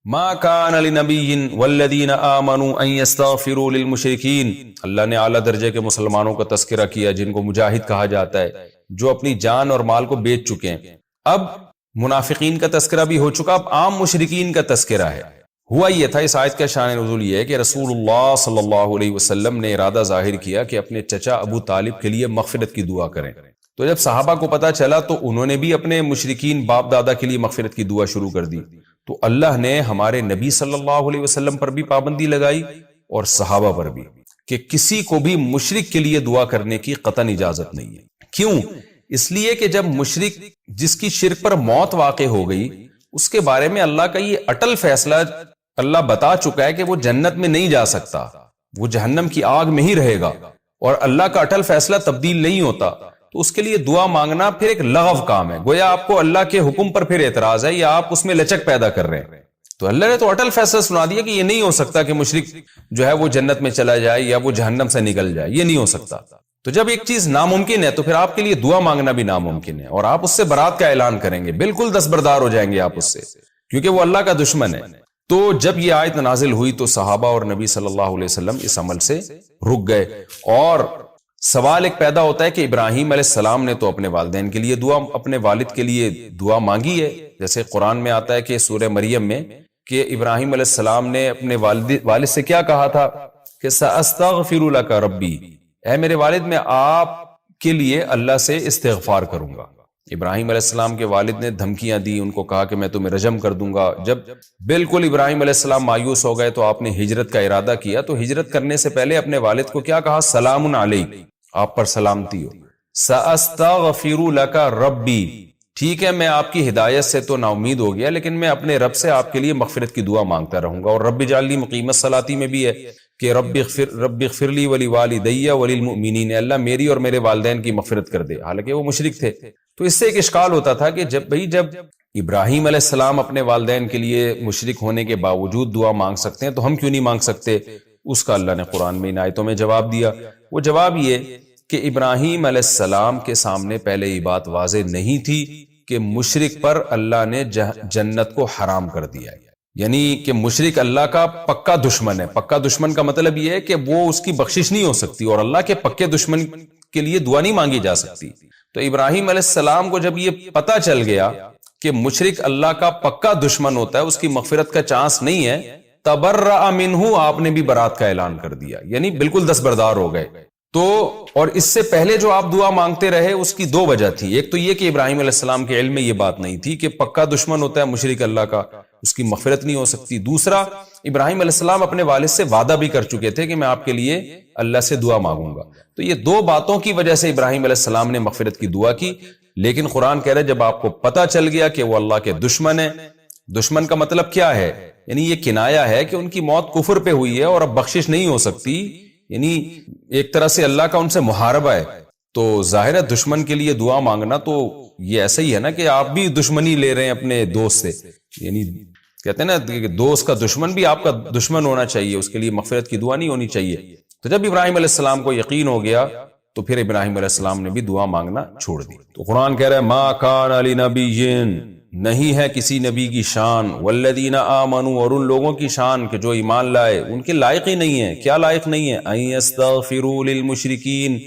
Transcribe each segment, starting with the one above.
ما کان لنبی والذین آمنوا ان یستغفروا للمشرکین، اللہ نے اعلیٰ درجے کے مسلمانوں کا تذکرہ کیا جن کو مجاہد کہا جاتا ہے، جو اپنی جان اور مال کو بیچ چکے ہیں۔ اب منافقین کا تذکرہ بھی ہو چکا، اب عام مشرکین کا تذکرہ ہے۔ ہوا یہ تھا، اس آیت کا شان نزول یہ ہے کہ رسول اللہ صلی اللہ علیہ وسلم نے ارادہ ظاہر کیا کہ اپنے چچا ابو طالب کے لیے مغفرت کی دعا کریں۔ تو جب صحابہ کو پتا چلا تو انہوں نے بھی اپنے مشرکین باپ دادا کے لیے مغفرت کی دعا شروع کر دی۔ تو اللہ نے ہمارے نبی صلی اللہ علیہ وسلم پر بھی پابندی لگائی اور صحابہ پر بھی، کہ کسی کو بھی مشرک کے لیے دعا کرنے کی قطعاً اجازت نہیں ہے۔ کیوں؟ اس لیے کہ جب مشرک جس کی شرک پر موت واقع ہو گئی، اس کے بارے میں اللہ کا یہ اٹل فیصلہ اللہ بتا چکا ہے کہ وہ جنت میں نہیں جا سکتا، وہ جہنم کی آگ میں ہی رہے گا، اور اللہ کا اٹل فیصلہ تبدیل نہیں ہوتا۔ تو اس کے لیے دعا مانگنا پھر ایک لغو کام ہے، گویا آپ کو اللہ کے حکم پر پھر اعتراض ہے یا آپ اس میں لچک پیدا کر رہے ہیں۔ تو اللہ نے تو اٹل فیصلہ سنا دیا کہ یہ نہیں ہو سکتا کہ مشرک جو ہے وہ جنت میں چلا جائے یا وہ جہنم سے نکل جائے، یہ نہیں ہو سکتا۔ تو جب ایک چیز ناممکن ہے تو پھر آپ کے لیے دعا مانگنا بھی ناممکن ہے، اور آپ اس سے برات کا اعلان کریں گے، بالکل دستبردار ہو جائیں گے آپ اس سے، کیونکہ وہ اللہ کا دشمن ہے۔ تو جب یہ آیت نازل ہوئی تو صحابہ اور نبی صلی اللہ علیہ وسلم اس عمل سے رک گئے، اور سوال ایک پیدا ہوتا ہے کہ ابراہیم علیہ السلام نے تو اپنے والدین کے لیے دعا، اپنے والد کے لیے دعا مانگی ہے، جیسے قرآن میں آتا ہے کہ سورہ مریم میں کہ ابراہیم علیہ السلام نے اپنے والد سے کیا کہا تھا کہ سأستغفر لک ربی، اے میرے والد میں آپ کے لیے اللہ سے استغفار کروں گا۔ ابراہیم علیہ السلام کے والد نے دھمکیاں دی، ان کو کہا کہ میں تمہیں رجم کر دوں گا۔ جب بالکل ابراہیم علیہ السلام مایوس ہو گئے تو آپ نے ہجرت کا ارادہ کیا، تو ہجرت کرنے سے پہلے اپنے والد کو کیا کہا؟ سلام علیک، آپ پر سلامتی ہو۔ سأستغفر لک ربی، ٹھیک ہے میں آپ کی ہدایت سے تو نا امید ہو گیا، لیکن میں اپنے رب سے آپ کے لیے مغفرت کی دعا مانگتا رہوں گا۔ اور رب اجعلنی مقیم الصلاۃ میں بھی ہے کہ رب اغفر لی ولوالدی وللمؤمنین، اللہ میری اور میرے والدین کی مغفرت کر دے، حالانکہ وہ مشرک تھے۔ تو اس سے ایک اشکال ہوتا تھا کہ جب ابراہیم علیہ السلام اپنے والدین کے لیے مشرک ہونے کے باوجود دعا مانگ سکتے ہیں تو ہم کیوں نہیں مانگ سکتے؟ اس کا اللہ نے قرآن میں ان آیتوں میں جواب دیا۔ وہ جواب یہ کہ ابراہیم علیہ السلام کے سامنے پہلے یہ بات واضح نہیں تھی کہ مشرک پر اللہ نے جنت کو حرام کر دیا ہے، یعنی کہ مشرک اللہ کا پکا دشمن ہے۔ پکا دشمن کا مطلب یہ ہے کہ وہ اس کی بخشش نہیں ہو سکتی، اور اللہ کے پکے دشمن کے لیے دعا نہیں مانگی جا سکتی۔ تو ابراہیم علیہ السلام کو جب یہ پتا چل گیا کہ مشرک اللہ کا پکا دشمن ہوتا ہے، اس کی مغفرت کا چانس نہیں ہے، تبرأ منہ، آپ نے بھی برات کا اعلان کر دیا، یعنی بالکل دستبردار ہو گئے۔ تو اور اس سے پہلے جو آپ دعا مانگتے رہے اس کی دو وجہ تھی، ایک تو یہ کہ ابراہیم علیہ السلام کے علم میں یہ بات نہیں تھی کہ پکا دشمن ہوتا ہے مشرک اللہ کا، اس کی مغفرت نہیں ہو سکتی۔ دوسرا، ابراہیم علیہ السلام اپنے والد سے وعدہ بھی کر چکے تھے کہ میں آپ کے لیے اللہ سے دعا مانگوں گا۔ تو یہ دو باتوں کی وجہ سے ابراہیم علیہ السلام نے مغفرت کی دعا کی۔ لیکن قرآن کہہ رہا ہے جب آپ کو پتا چل گیا کہ وہ اللہ کے دشمن ہے، دشمن کا مطلب کیا ہے؟ یعنی یہ کنایا ہے کہ ان کی موت کفر پہ ہوئی ہے اور اب بخشش نہیں ہو سکتی، یعنی ایک طرح سے اللہ کا ان سے محاربہ ہے۔ تو ظاہر ہے دشمن کے لیے دعا مانگنا تو یہ ایسا ہی ہے نا کہ آپ بھی دشمنی لے رہے ہیں اپنے دوست سے، یعنی کہتے ہیں نا کہ دوست کا دشمن بھی آپ کا دشمن ہونا چاہیے، اس کے لیے مغفرت کی دعا نہیں ہونی چاہیے۔ تو جب ابراہیم علیہ السلام کو یقین ہو گیا تو پھر ابراہیم علیہ السلام نے بھی دعا مانگنا چھوڑ دی۔ تو قرآن کہہ رہا ہے ما کان لنبی، نہیں ہے کسی نبی کی شان، والذین آمنوا، اور ان لوگوں کی شان کہ جو ایمان لائے، ان کے لائق ہی نہیں ہے۔ کیا لائق نہیں ہے؟ ان یستغفروا للمشرکین،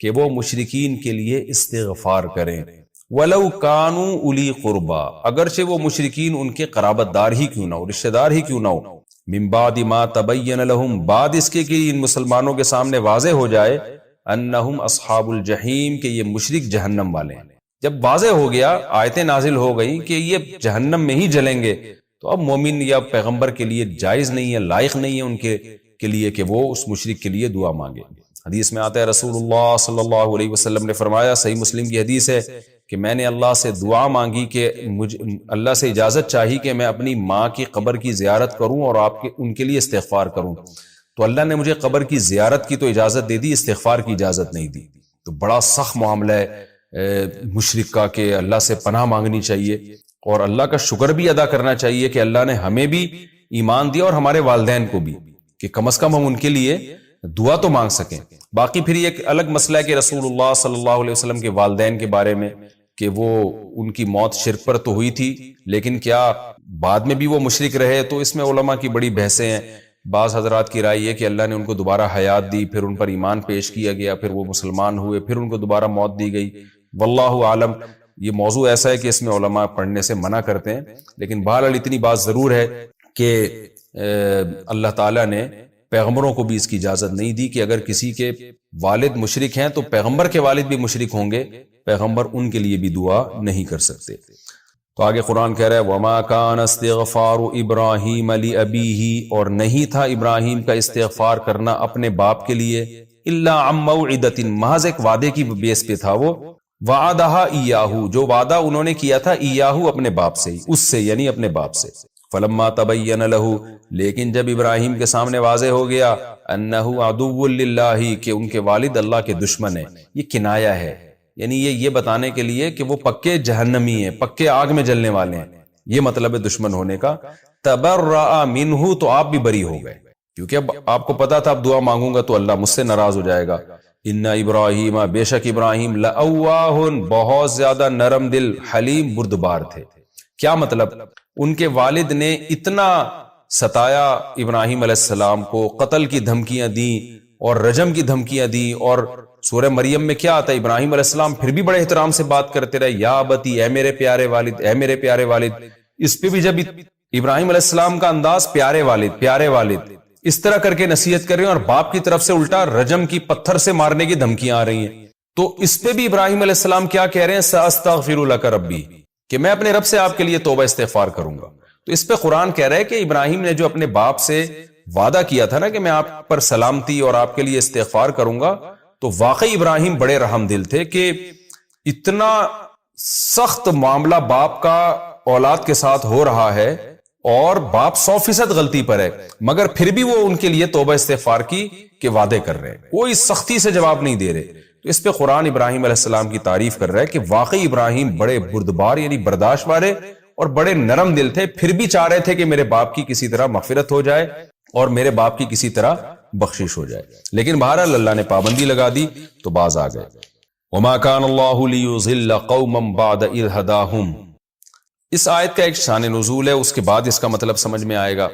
کہ وہ مشرکین کے لیے استغفار کریں، ولو کانوا اولی قربا، اگرچہ وہ مشرکین ان کے قرابت دار ہی کیوں نہ ہو، رشتہ دار ہی کیوں نہ ہو، من بعد ما تبین لہم، بعد اس کے کہ ان مسلمانوں کے سامنے واضح ہو جائے، انہم اصحاب الجحیم، کہ یہ مشرک جہنم والے ہیں۔ جب واضح ہو گیا، آیتیں نازل ہو گئی کہ یہ جہنم میں ہی جلیں گے، تو اب مومن یا پیغمبر کے لیے جائز نہیں ہے، لائق نہیں ہے ان کے لیے کہ وہ اس مشرک کے لیے دعا مانگے۔ حدیث میں آتا ہے رسول اللہ صلی اللہ علیہ وسلم نے فرمایا، صحیح مسلم کی حدیث ہے کہ میں نے اللہ سے دعا مانگی کہ اللہ سے اجازت چاہی کہ میں اپنی ماں کی قبر کی زیارت کروں اور ان کے لیے استغفار کروں، تو اللہ نے مجھے قبر کی زیارت کی تو اجازت دے دی، استغفار کی اجازت نہیں دی۔ تو بڑا سخت معاملہ ہے مشرک کا کہ اللہ سے پناہ مانگنی چاہیے، اور اللہ کا شکر بھی ادا کرنا چاہیے کہ اللہ نے ہمیں بھی ایمان دیا اور ہمارے والدین کو بھی، کہ کم از کم ہم ان کے لیے دعا تو مانگ سکیں۔ باقی پھر ایک الگ مسئلہ ہے کہ رسول اللہ صلی اللہ علیہ وسلم کے والدین کے بارے میں کہ وہ ان کی موت شرک پر تو ہوئی تھی، لیکن کیا بعد میں بھی وہ مشرک رہے؟ تو اس میں علماء کی بڑی بحثیں ہیں۔ بعض حضرات کی رائے یہ کہ اللہ نے ان کو دوبارہ حیات دی، پھر ان پر ایمان پیش کیا گیا، پھر وہ مسلمان ہوئے، پھر ان کو دوبارہ موت دی گئی، واللہ عالم۔ یہ موضوع ایسا ہے کہ اس میں علماء پڑھنے سے منع کرتے ہیں، لیکن بہرحال اتنی بات ضرور ہے کہ اللہ تعالیٰ نے پیغمبروں کو بھی اس کی اجازت نہیں دی کہ اگر کسی کے والد مشرک ہیں تو پیغمبر کے والد بھی مشرک ہوں گے، پیغمبر ان کے لیے بھی دعا نہیں کر سکتے۔ تو آگے قرآن کہہ رہا ہے وَمَا كَانَ اسْتِغْفَارُ إِبْرَاهِيمَ لِأَبِيهِ، اور نہیں تھا ابراہیم کا استغفار کرنا اپنے باپ کے لیے، إِلَّا عَن مَوْعِدَةٍ، محض ایک وعدے کی بیس پہ تھا، وہ وَعَدَهَا إِيَّاهُ، جو وعدہ انہوں نے کیا تھا، إِيَّاهُ اپنے باپ سے، اس سے یعنی اپنے باپ سے۔ فَلَمَّا تَبَيَّنَ لَهُ، لیکن جب ابراہیم کے سامنے واضح ہو گیا، أَنَّهُ عَدُوٌّ لِلَّهِ، کہ ان کے والد اللہ کے دشمن ہیں، یہ کنایا ہے، یعنی یہ بتانے کے لیے کہ وہ پکے جہنمی ہیں، پکے آگ میں جلنے والے ہیں، یہ مطلب ہے دشمن ہونے کا۔ تَبَرَّأَ مِنْهُ، تو آپ بھی بری ہو گئے، کیونکہ اب آپ کو پتا تھا اب دعا مانگوں گا تو اللہ مجھ سے ناراض ہو جائے گا۔ اِنَّ إِبْرَاهِيمَ، بے شک ابراہیم، لَأَوَّاهٌ، بہت زیادہ نرم دل، حلیم، بردبار تھے۔ کیا مطلب؟ ان کے والد نے اتنا ستایا ابراہیم علیہ السلام کو، قتل کی دھمکیاں دیں اور رجم کی دھمکیاں دیں، اور سورہ مریم میں کیا آتا ہے، ابراہیم علیہ السلام پھر بھی بڑے احترام سے بات کرتے رہے، یا ابتی، اے میرے پیارے والد، اے میرے پیارے والد۔ اس پہ بھی جب ابراہیم علیہ السلام کا انداز پیارے والد، پیارے والد، اس طرح کر کے نصیحت کر رہے ہیں، اور باپ کی طرف سے الٹا رجم کی، پتھر سے مارنے کی دھمکیاں آ رہی ہیں، تو اس پہ بھی ابراہیم علیہ السلام کیا کہہ رہے ہیں، سأستغفر لک ربی، کہ میں اپنے رب سے آپ کے لیے توبہ استغفار کروں گا۔ تو اس پہ قرآن کہہ رہا ہے کہ ابراہیم نے جو اپنے باپ سے وعدہ کیا تھا نا کہ میں آپ پر سلامتی اور آپ کے لیے استغفار کروں گا، تو واقعی ابراہیم بڑے رحم دل تھے کہ اتنا سخت معاملہ باپ کا اولاد کے ساتھ ہو رہا ہے اور باپ 100% غلطی پر ہے، مگر پھر بھی وہ ان کے لیے توبہ استغفار کی کہ وعدے کر رہے ہیں، کوئی سختی سے جواب نہیں دے رہے۔ تو اس پہ قرآن ابراہیم علیہ السلام کی تعریف کر رہا ہے کہ واقعی ابراہیم بڑے بردبار یعنی برداشت والے اور بڑے نرم دل تھے، پھر بھی چاہ رہے تھے کہ میرے باپ کی کسی طرح مغفرت ہو جائے اور میرے باپ کی کسی طرح بخشش ہو جائے، لیکن بہرحال اللہ نے پابندی لگا دی تو باز آ گئے۔ وَمَا كَانَ اللَّهُ لِيُضِلَّ قَوْمًا بَعْدَ إِذْ هَدَاهُمْ، اس آیت کا ایک شان نزول ہے، اس کے بعد اس کا مطلب سمجھ میں آئے گا۔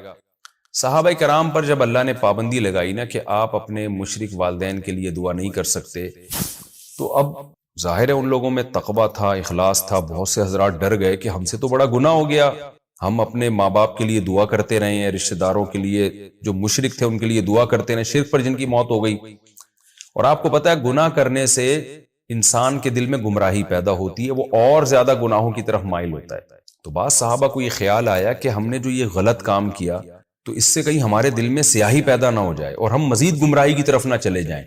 صحابہ کرام پر جب اللہ نے پابندی لگائی نا کہ آپ اپنے مشرک والدین کے لیے دعا نہیں کر سکتے، تو اب ظاہر ہے ان لوگوں میں تقویٰ تھا، اخلاص تھا، بہت سے حضرات ڈر گئے کہ ہم سے تو بڑا گناہ ہو گیا، ہم اپنے ماں باپ کے لیے دعا کرتے رہے ہیں، رشتہ داروں کے لیے جو مشرک تھے ان کے لیے دعا کرتے رہے، شرک پر جن کی موت ہو گئی۔ اور آپ کو پتا ہے گناہ کرنے سے انسان کے دل میں گمراہی پیدا ہوتی ہے، وہ اور زیادہ گناہوں کی طرف مائل ہوتا ہے۔ تو بعض صحابہ کو یہ خیال آیا کہ ہم نے جو یہ غلط کام کیا تو اس سے کہیں ہمارے دل میں سیاہی پیدا نہ ہو جائے اور ہم مزید گمراہی کی طرف نہ چلے جائیں۔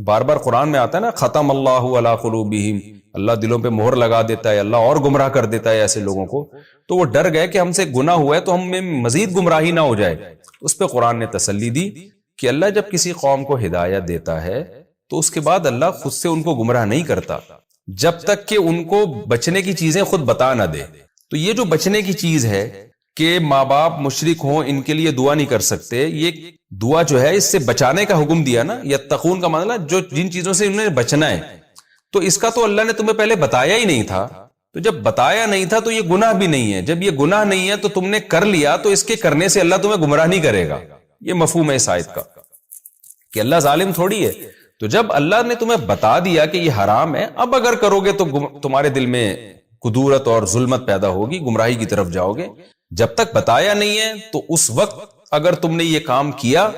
بار بار قرآن میں آتا ہے نا، ختم اللہ علی قلوبہم، اللہ دلوں پہ مہر لگا دیتا ہے، اللہ اور گمراہ کر دیتا ہے ایسے لوگوں کو۔ تو وہ ڈر گئے کہ ہم سے گناہ ہوا ہے تو ہم میں مزید گمراہی نہ ہو جائے۔ اس پہ قرآن نے تسلی دی کہ اللہ جب کسی قوم کو ہدایت دیتا ہے تو اس کے بعد اللہ خود سے ان کو گمراہ نہیں کرتا جب تک کہ ان کو بچنے کی چیزیں خود بتا نہ دے۔ تو یہ جو بچنے کی چیز ہے کہ ماں باپ مشرک ہوں، ان کے لیے دعا نہیں کر سکتے، یہ دعا جو ہے اس سے بچانے کا حکم دیا نا، یتقون کا مطلب جو جن چیزوں سے انہیں بچنا ہے، تو اس کا تو اللہ نے تمہیں پہلے بتایا ہی نہیں تھا۔ تو جب بتایا نہیں تھا تو یہ گناہ بھی نہیں ہے، جب یہ گناہ نہیں ہے تو تم نے کر لیا تو اس کے کرنے سے اللہ تمہیں گمراہ نہیں کرے گا۔ یہ مفہوم ہے اس آیت کا کہ اللہ ظالم تھوڑی ہے۔ تو جب اللہ نے تمہیں بتا دیا کہ یہ حرام ہے، اب اگر کرو گے تو تمہارے دل میں کدورت اور ظلمت پیدا ہوگی، گمراہی کی طرف جاؤ گے۔ جب تک بتایا نہیں ہے تو اس وقت اگر تم نے یہ کام کیا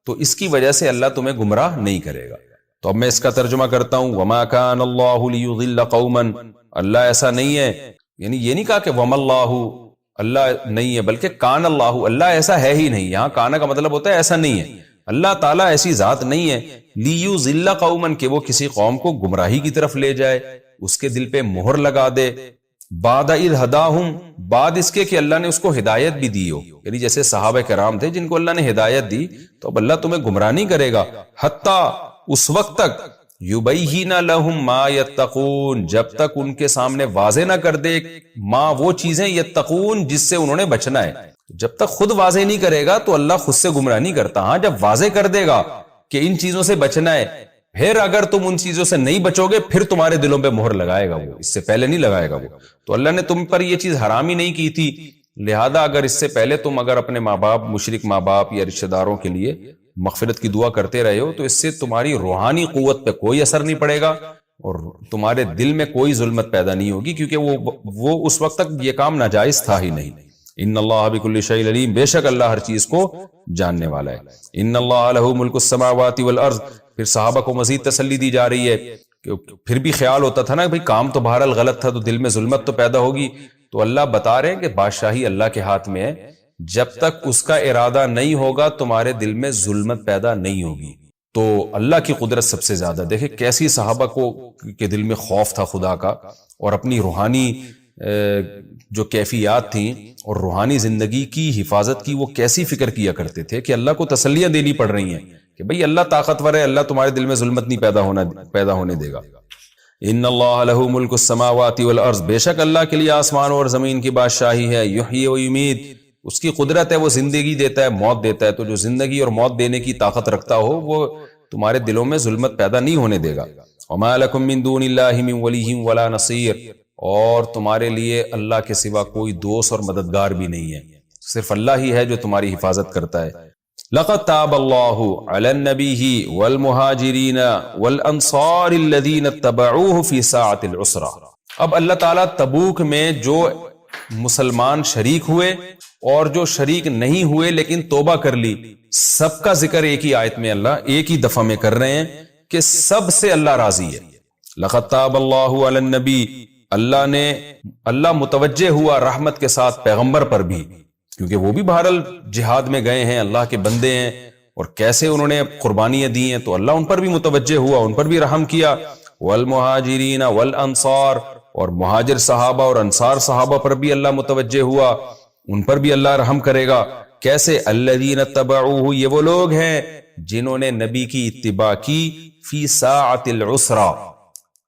تو اس کی وجہ سے اللہ تمہیں گمراہ نہیں کرے گا۔ تو اب میں اس کا ترجمہ کرتا ہوں، وَمَا كَانَ اللَّهُ لِيُضِلَّ قَوْمًا، اللہ ایسا نہیں ہے، یعنی یہ نہیں کہا کہ وَمَا اللَّهُ، اللہ نہیں ہے، بلکہ کان اللہ، اللہ ایسا ہے ہی نہیں۔ یہاں کانا کا مطلب ہوتا ہے ایسا نہیں ہے، اللہ تعالیٰ ایسی ذات نہیں ہے لیُضِلَّ قَوْمًا کہ وہ کسی قوم کو گمراہی کی طرف لے جائے، اس کے دل پہ مہر لگا دے، بعد اذ ہداہم، بعد اس کے کہ اللہ نے اس کو ہدایت بھی دی ہو، یعنی جیسے صحابہ کرام تھے جن کو اللہ نے ہدایت دی، تو اب اللہ تمہیں گمراہ نہیں کرے گا، حتیٰ اس وقت تک یبین لہم ما یتقون، جب تک ان کے سامنے واضح نہ کر دے ما وہ چیزیں یتقون جس سے انہوں نے بچنا ہے۔ جب تک خود واضح نہیں کرے گا تو اللہ خود سے گمراہ نہیں کرتا، ہاں جب واضح کر دے گا کہ ان چیزوں سے بچنا ہے، پھر اگر تم ان چیزوں سے نہیں بچو گے پھر تمہارے دلوں پہ مہر لگائے گا وہ، اس سے پہلے نہیں لگائے گا وہ. تو اللہ نے تم پر یہ چیز حرام ہی نہیں کی تھی، لہذا اگر اس سے پہلے تم اگر اپنے ماں باپ، مشرک ماں باپ یا رشتہ داروں کے لیے مغفرت کی دعا کرتے رہے ہو تو اس سے تمہاری روحانی قوت پہ کوئی اثر نہیں پڑے گا اور تمہارے دل میں کوئی ظلمت پیدا نہیں ہوگی، کیونکہ وہ اس وقت تک یہ کام ناجائز تھا ہی نہیں. ان اللہ بکل شیء علیم، بے شک اللہ ہر چیز کو جاننے والا ہے. ان اللہ لہ ملک السماوات والارض، پھر صحابہ کو مزید تسلی دی جا رہی ہے کہ پھر بھی خیال ہوتا تھا نا بھئی کام تو بہرحال غلط تھا تو دل میں ظلمت تو پیدا ہوگی، تو اللہ بتا رہے ہیں کہ بادشاہی اللہ کے ہاتھ میں ہے، جب تک اس کا ارادہ نہیں ہوگا تمہارے دل میں ظلمت پیدا نہیں ہوگی. تو اللہ کی قدرت سب سے زیادہ، دیکھیں کیسی صحابہ کو کے دل میں خوف تھا خدا کا، اور اپنی روحانی جو کیفیات تھیں اور روحانی زندگی کی حفاظت کی وہ کیسی فکر کیا کرتے تھے کہ اللہ کو تسلیاں دینی پڑ رہی ہیں کہ بھئی اللہ طاقتور ہے، اللہ تمہارے دل میں ظلمت نہیں پیدا ہونے دے گا. ان اللہ لہ ملک السماوات والارض، بے شک اللہ کے لیے آسمان اور زمین کی بادشاہی ہے. یحیی و یمیت، اس کی قدرت ہے، وہ زندگی دیتا ہے، موت دیتا ہے، تو جو زندگی اور موت دینے کی طاقت رکھتا ہو وہ تمہارے دلوں میں ظلمت پیدا نہیں ہونے دے گا. وما لکم من دون اللہ من ولی ولا نصیر، اور تمہارے لیے اللہ کے سوا کوئی دوست اور مددگار بھی نہیں ہے، صرف اللہ ہی ہے جو تمہاری حفاظت کرتا ہے. لقد تاب اللہ علی النبی والمہاجرین والانصار الذین اتبعوہ فی ساعۃ العسرہ. اب اللہ تعالیٰ تبوک میں جو مسلمان شریک ہوئے اور جو شریک نہیں ہوئے لیکن توبہ کر لی، سب کا ذکر ایک ہی آیت میں اللہ ایک ہی دفعہ میں کر رہے ہیں کہ سب سے اللہ راضی ہے. لقد تاب اللہ علی النبی، اللہ متوجہ ہوا رحمت کے ساتھ پیغمبر پر بھی، کیونکہ وہ بھی بہرحال جہاد میں گئے ہیں، اللہ کے بندے ہیں، اور کیسے انہوں نے قربانیاں دی ہیں تو اللہ ان پر بھی متوجہ ہوا، ان پر بھی رحم کیا. والمہاجرین والانصار، اور مہاجر صحابہ اور انصار صحابہ پر بھی اللہ متوجہ ہوا، ان پر بھی اللہ رحم کرے گا. کیسے؟ الذین اتبعوہ، یہ وہ لوگ ہیں جنہوں نے نبی کی اتباع کی فی ساعۃ العسرہ،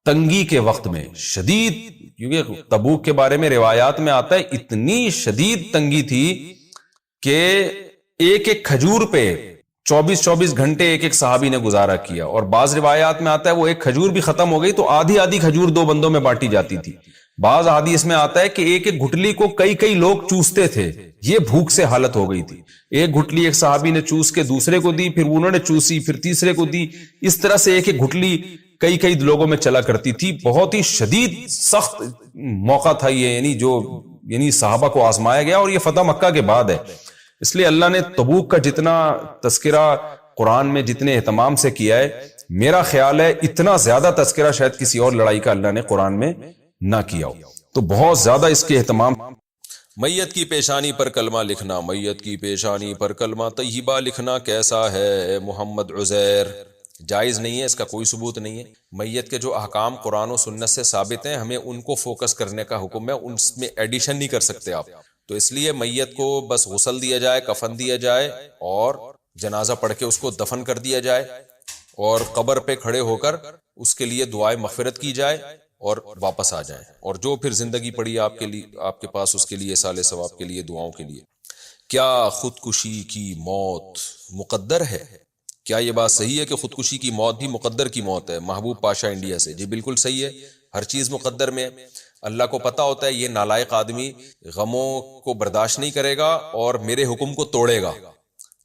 تنگی کے وقت میں، شدید، کیونکہ تبوک کے بارے میں روایات میں آتا ہے اتنی شدید تنگی تھی کہ ایک ایک کھجور پہ 24 گھنٹے ایک ایک صحابی نے گزارا کیا، اور بعض روایات میں آتا ہے وہ ایک کھجور بھی ختم ہو گئی تو آدھی کھجور 2 بندوں میں بانٹی جاتی تھی. بعض حدیث میں آتا ہے کہ ایک ایک گھٹلی کو کئی لوگ چوستے تھے، یہ بھوک سے حالت ہو گئی تھی. ایک گھٹلی ایک صحابی نے چوس کے دوسرے کو دی، پھر انہوں نے چوسی، پھر تیسرے کو دی، اس طرح سے ایک ایک گھٹلی کئی لوگوں میں چلا کرتی تھی. بہت ہی شدید سخت موقع تھا یہ، یعنی صحابہ کو آزمایا گیا، اور یہ فتح مکہ کے بعد ہے. اس لیے اللہ نے تبوک کا جتنا تذکرہ قرآن میں جتنے اہتمام سے کیا ہے، میرا خیال ہے اتنا زیادہ تذکرہ شاید کسی اور لڑائی کا اللہ نے قرآن میں نہ کیا ہو. تو بہت زیادہ اس کے اہتمام. میت کی پیشانی پر کلمہ لکھنا، میت کی پیشانی پر کلمہ طیبہ لکھنا کیسا ہے محمد عزیر؟ جائز نہیں ہے، اس کا کوئی ثبوت نہیں ہے. میت کے جو احکام قرآن و سنت سے ثابت ہیں ہمیں ان کو فوکس کرنے کا حکم ہے، ان میں ایڈیشن نہیں کر سکتے آپ. تو اس لیے میت کو بس غسل دیا جائے، کفن دیا جائے، اور جنازہ پڑھ کے اس کو دفن کر دیا جائے، اور قبر پہ کھڑے ہو کر اس کے لیے دعائے مغفرت کی جائے اور واپس آ جائیں. اور جو پھر زندگی پڑی آپ کے لیے، آپ کے پاس، اس کے لیے سال ثواب کے لیے، دعاؤں کے لیے. کیا خودکشی کی موت مقدر ہے؟ کیا یہ بات صحیح ہے کہ خودکشی کی موت بھی مقدر کی موت ہے؟ محبوب پاشا انڈیا سے. جی بالکل صحیح ہے، ہر چیز مقدر میں ہے. اللہ کو پتا ہوتا ہے یہ نالائق آدمی غموں کو برداشت نہیں کرے گا اور میرے حکم کو توڑے گا،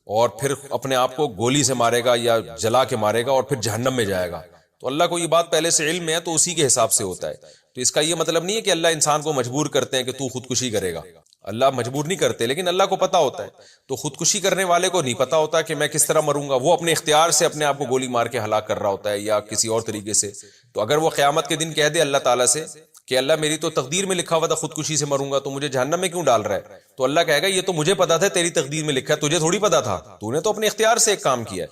اور پھر اپنے آپ کو گولی سے مارے گا یا جلا کے مارے گا اور پھر جہنم میں جائے گا. تو اللہ کو یہ بات پہلے سے علم ہے، تو اسی کے حساب سے ہوتا ہے. تو اس کا یہ مطلب نہیں ہے کہ اللہ انسان کو مجبور کرتے ہیں کہ تو خودکشی کرے گا. اللہ مجبور نہیں کرتے، لیکن اللہ کو پتا ہوتا ہے. تو خودکشی کرنے والے کو نہیں پتا ہوتا کہ میں کس طرح مروں گا، وہ اپنے اختیار سے اپنے آپ کو گولی مار کے ہلاک کر رہا ہوتا ہے یا کسی اور طریقے سے. تو اگر وہ قیامت کے دن کہہ دے اللہ تعالیٰ سے کہ اللہ میری تو تقدیر میں لکھا ہوا تھا خودکشی سے مروں گا، تو مجھے جہنم میں کیوں ڈال رہا ہے؟ تو اللہ کہے گا یہ تو مجھے پتا تھا، تیری تقدیر میں لکھا ہے، تجھے تھوڑی پتا تھا، تو نے تو اپنے اختیار سے ایک کام کیا.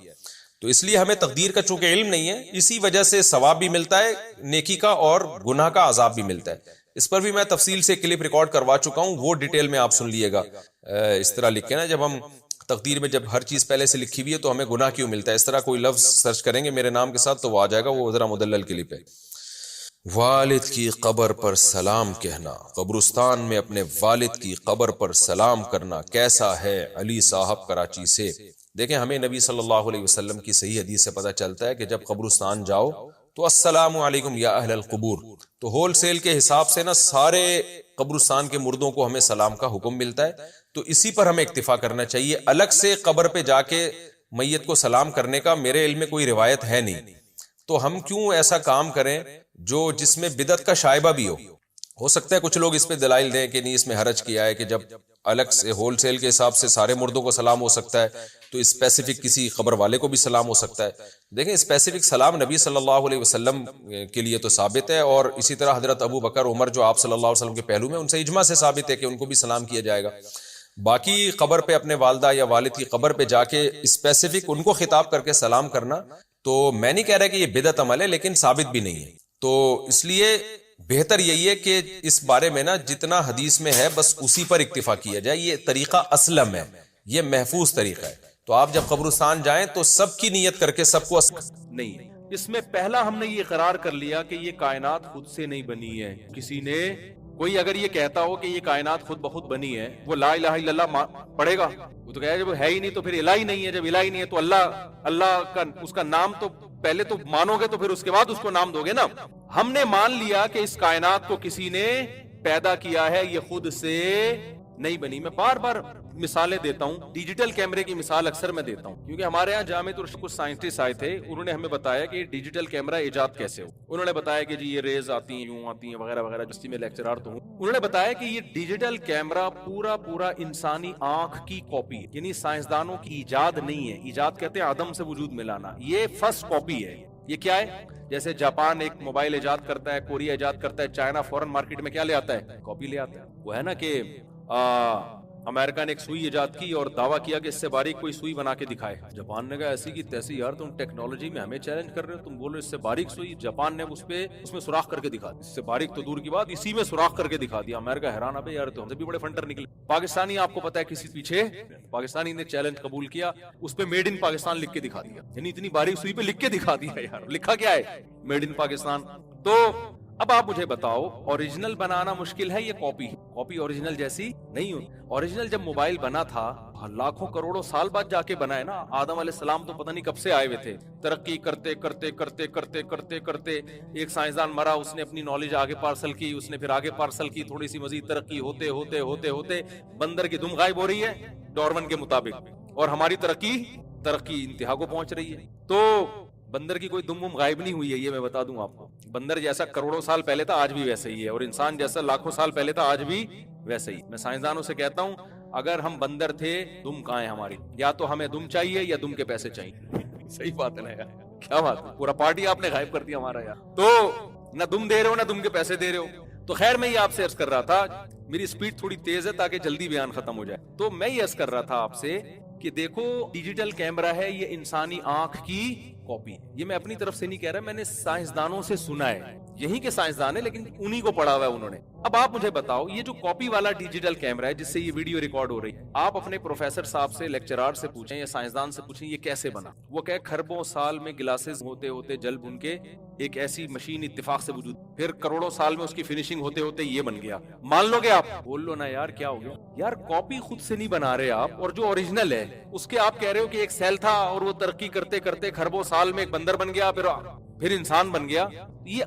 تو اس لیے ہمیں تقدیر کا چونکہ علم نہیں ہے، اسی وجہ سے ثواب بھی ملتا ہے نیکی کا اور گناہ کا عذاب بھی ملتا ہے. اس پر بھی میں تفصیل سے کلپ ریکارڈ کروا چکا ہوں، وہ ڈیٹیل میں آپ سن لیے گا. اس طرح لکھے نا، جب ہم تقدیر میں جب ہر چیز پہلے سے لکھی ہوئی ہے تو ہمیں گناہ کیوں ملتا ہے، اس طرح کوئی لفظ سرچ کریں گے میرے نام کے ساتھ تو وہ آ جائے گا، وہ ذرا مدلل کلپ ہے. والد کی قبر پر سلام کہنا، قبرستان میں اپنے والد کی قبر پر سلام کرنا کیسا ہے؟ علی صاحب کراچی سے. دیکھیں ہمیں نبی صلی اللہ علیہ وسلم کی صحیح حدیث سے پتہ چلتا ہے کہ جب قبرستان جاؤ تو السلام علیکم یا اہل القبور، تو ہول سیل کے حساب سے نا سارے قبرستان کے مردوں کو ہمیں سلام کا حکم ملتا ہے، تو اسی پر ہمیں اکتفا کرنا چاہیے۔ الگ سے قبر پہ جا کے میت کو سلام کرنے کا میرے علم میں کوئی روایت ہے نہیں، تو ہم کیوں ایسا کام کریں جو جس میں بدعت کا شائبہ بھی ہو سکتا ہے کچھ لوگ اس پہ دلائل دیں کہ نہیں اس میں حرج کیا ہے کہ جب الگ سے ہول سیل کے حساب سے سارے مردوں کو سلام ہو سکتا ہے تو اسپیسیفک کسی قبر والے کو بھی سلام ہو سکتا ہے۔ دیکھیں اسپیسیفک سلام نبی صلی اللہ علیہ وسلم کے لیے تو ثابت ہے، اور اسی طرح حضرت ابو بکر عمر جو آپ صلی اللہ علیہ وسلم کے پہلو میں، ان سے اجماع سے ثابت ہے کہ ان کو بھی سلام کیا جائے گا۔ باقی قبر پہ اپنے والدہ یا والد کی قبر پہ جا کے اسپیسیفک ان کو خطاب کر کے سلام کرنا، تو میں نہیں کہہ رہا کہ یہ بدعت عمل ہے، لیکن ثابت بھی نہیں ہے، تو اس لیے بہتر یہی ہے کہ اس بارے میں نا جتنا حدیث میں ہے بس اسی پر اکتفا کیا جائے۔ یہ طریقہ اسلم ہے، یہ محفوظ طریقہ ہے۔ تو آپ جب قبرستان جائیں تو سب کی نیت کر کے سب کو نہیں، اس میں پہلا ہم نے یہ اقرار کر لیا کہ یہ کائنات خود سے نہیں بنی ہے، کسی نے، کوئی اگر یہ کہتا ہو کہ یہ کائنات خود بخود بنی ہے، وہ لا الہ الا اللہ پڑھے گا؟ وہ تو کہے جب ہے ہی نہیں تو پھر الہ ہی نہیں ہے، جب الہ ہی نہیں ہے تو اللہ کا اس کا نام تو پہلے تو مانو گے تو پھر اس کے بعد اس کو نام دو گے نا۔ ہم نے مان لیا کہ اس کائنات کو کسی نے پیدا کیا ہے، یہ خود سے نہیں بنی۔ میں بار بار مثالیں دیتا ہوں، ڈیجیٹل کیمرے کی مثال اکثر میں دیتا ہوں، کیونکہ ہمارے ہاں جامعہ کچھ سائنٹسٹ آئے تھے، انہوں نے ہمیں بتایا کہ ڈیجیٹل کیمرہ ایجاد کیسے ہو۔ انہوں نے بتایا کہ جی یہ ریز آتی ہیں، یوں آتی ہیں، وغیرہ وغیرہ، جس میں لیکچرار تو ہوں۔ انہوں نے بتایا کہ یہ ڈیجیٹل کیمرہ پورا انسانی آنکھ کی کاپی ہے، یعنی سائنسدانوں کی ایجاد نہیں ہے، ایجاد کہتے ہیں عدم سے وجود میں لانا، یہ فرسٹ کاپی ہے۔ یہ کیا ہے؟ جیسے جاپان ایک موبائل ایجاد کرتا ہے، کوریا ایجاد کرتا ہے، چائنا فورن مارکیٹ میں کیا لے آتا ہے؟ کاپی لے آتا ہے۔ وہ ہے نا کہ امریکہ نے ایک سوئی ایجاد کی اور دعویٰ کیا کہ اس سے باریک کوئی سوئی بنا کے دکھائے، جاپان نے کہا ایسی کی تیسی، یار تم ٹیکنالوجی میں ہمیں چیلنج کر رہے ہو، تم بول رہے ہو اس سے باریک سوئی، جاپان نے اس میں سوراخ کر کے دکھا دیا، اس سے باریک تو دور کی بات، اسی میں سوراخ کر کے دکھا دیا۔ امریکہ حیران، ابے یار تو ہم سے بھی بڑے فنٹر نکلے۔ پاکستانی آپ کو پتا ہے کسی پیچھے، پاکستانی نے چیلنج قبول کیا، اس پہ میڈ ان پاکستان لکھ کے دکھا دیا، یعنی اتنی باریک سوئی پہ لکھ کے دکھا دیا، یار لکھا کیا ہے؟ Made in Pakistan. تو اب آپ مجھے بتاؤ، اوریجنل بنانا مشکل ہے، یہ کاپی اوریجنل جیسی نہیں ہوئی۔ اوریجنل جب موبائل بنا تھا لاکھوں کروڑوں سال بعد جا کے بنا ہے نا، آدم علیہ السلام تو پتہ نہیں کب سے آئے ہوئے تھے، ترقی کرتے کرتے کرتے کرتے کرتے کرتے ایک سائنسدان مرا، اس نے اپنی نالج آگے پارسل کی، اس نے پھر آگے پارسل کی، تھوڑی سی مزید ترقی ہوتے ہوتے ہوتے ہوتے بندر کی دم غائب ہو رہی ہے ڈارون کے مطابق، اور ہماری ترقی انتہا کو پہنچ رہی ہے۔ تو بندر کی کوئی دم غائب نہیں ہوئی ہے، یہ میں بتا دوں آپ کو۔ بندر جیسا کروڑوں سال پہلے تھا آج بھی ویسے ہی ہے، اور انسان جیسا لاکھوں سال پہلے تھا آج بھی ویسے ہی۔ میں سائنسدانوں سے کہتا ہوں اگر ہم بندر تھے، دم کہاں ہے ہماری؟ یا تو ہمیں دم چاہیے یا دم کے پیسے چاہیے۔ صحیح بات ہے نا یار، کیا بات ہے، پورا پارٹی آپ نے غائب کر دیا ہمارا یار۔ تو نہ دم دے رہے ہو نہ دم کے پیسے دے رہے ہو۔ تو خیر میں یہ آپ سے عرض کر رہا تھا، میری سپیڈ تھوڑی تیز ہے تاکہ جلدی بیان ختم ہو جائے۔ تو میں یہ عرض کر رہا تھا آپ سے کہ دیکھو ڈیجیٹل کیمرہ ہے، یہ انسانی آنکھ کی کاپی، یہ میں اپنی طرف سے نہیں کہہ رہا، میں نے سائنسدانوں سے سنا ہے، یہی کے سائنسدان ہے لیکن انہی کو پڑھا ہوا ہے انہوں نے۔ اب آپ مجھے بتاؤ، یہ جو کاپی والا ڈیجیٹل کیمرہ ہے جس سے یہ ویڈیو ریکارڈ ہو رہی ہے، آپ اپنے پروفیسر صاحب سے، لیکچرار سے پوچھیں یا سائنسدان سے پوچھیں یہ کیسے بنا؟ وہ کہ کھربوں سال میں گلاسز ہوتے ہوتے جل بن کے ایک ایسی مشین اتفاق سے وجود، پھر کروڑوں سال میں اس کی فنیشنگ ہوتے ہوتے یہ بن گیا۔ مان لو گے آپ؟ بول لو نا یار کیا ہو گیا یار، کاپی خود سے نہیں بنا رہے آپ، اور جو اوریجنل ہے اس کے آپ کہہ رہے ہو کہ ایک سیل تھا اور وہ ترقی کرتے کرتے کھربوں سال میں ایک بندر بن گیا، پھر انسان بن گیا، یہ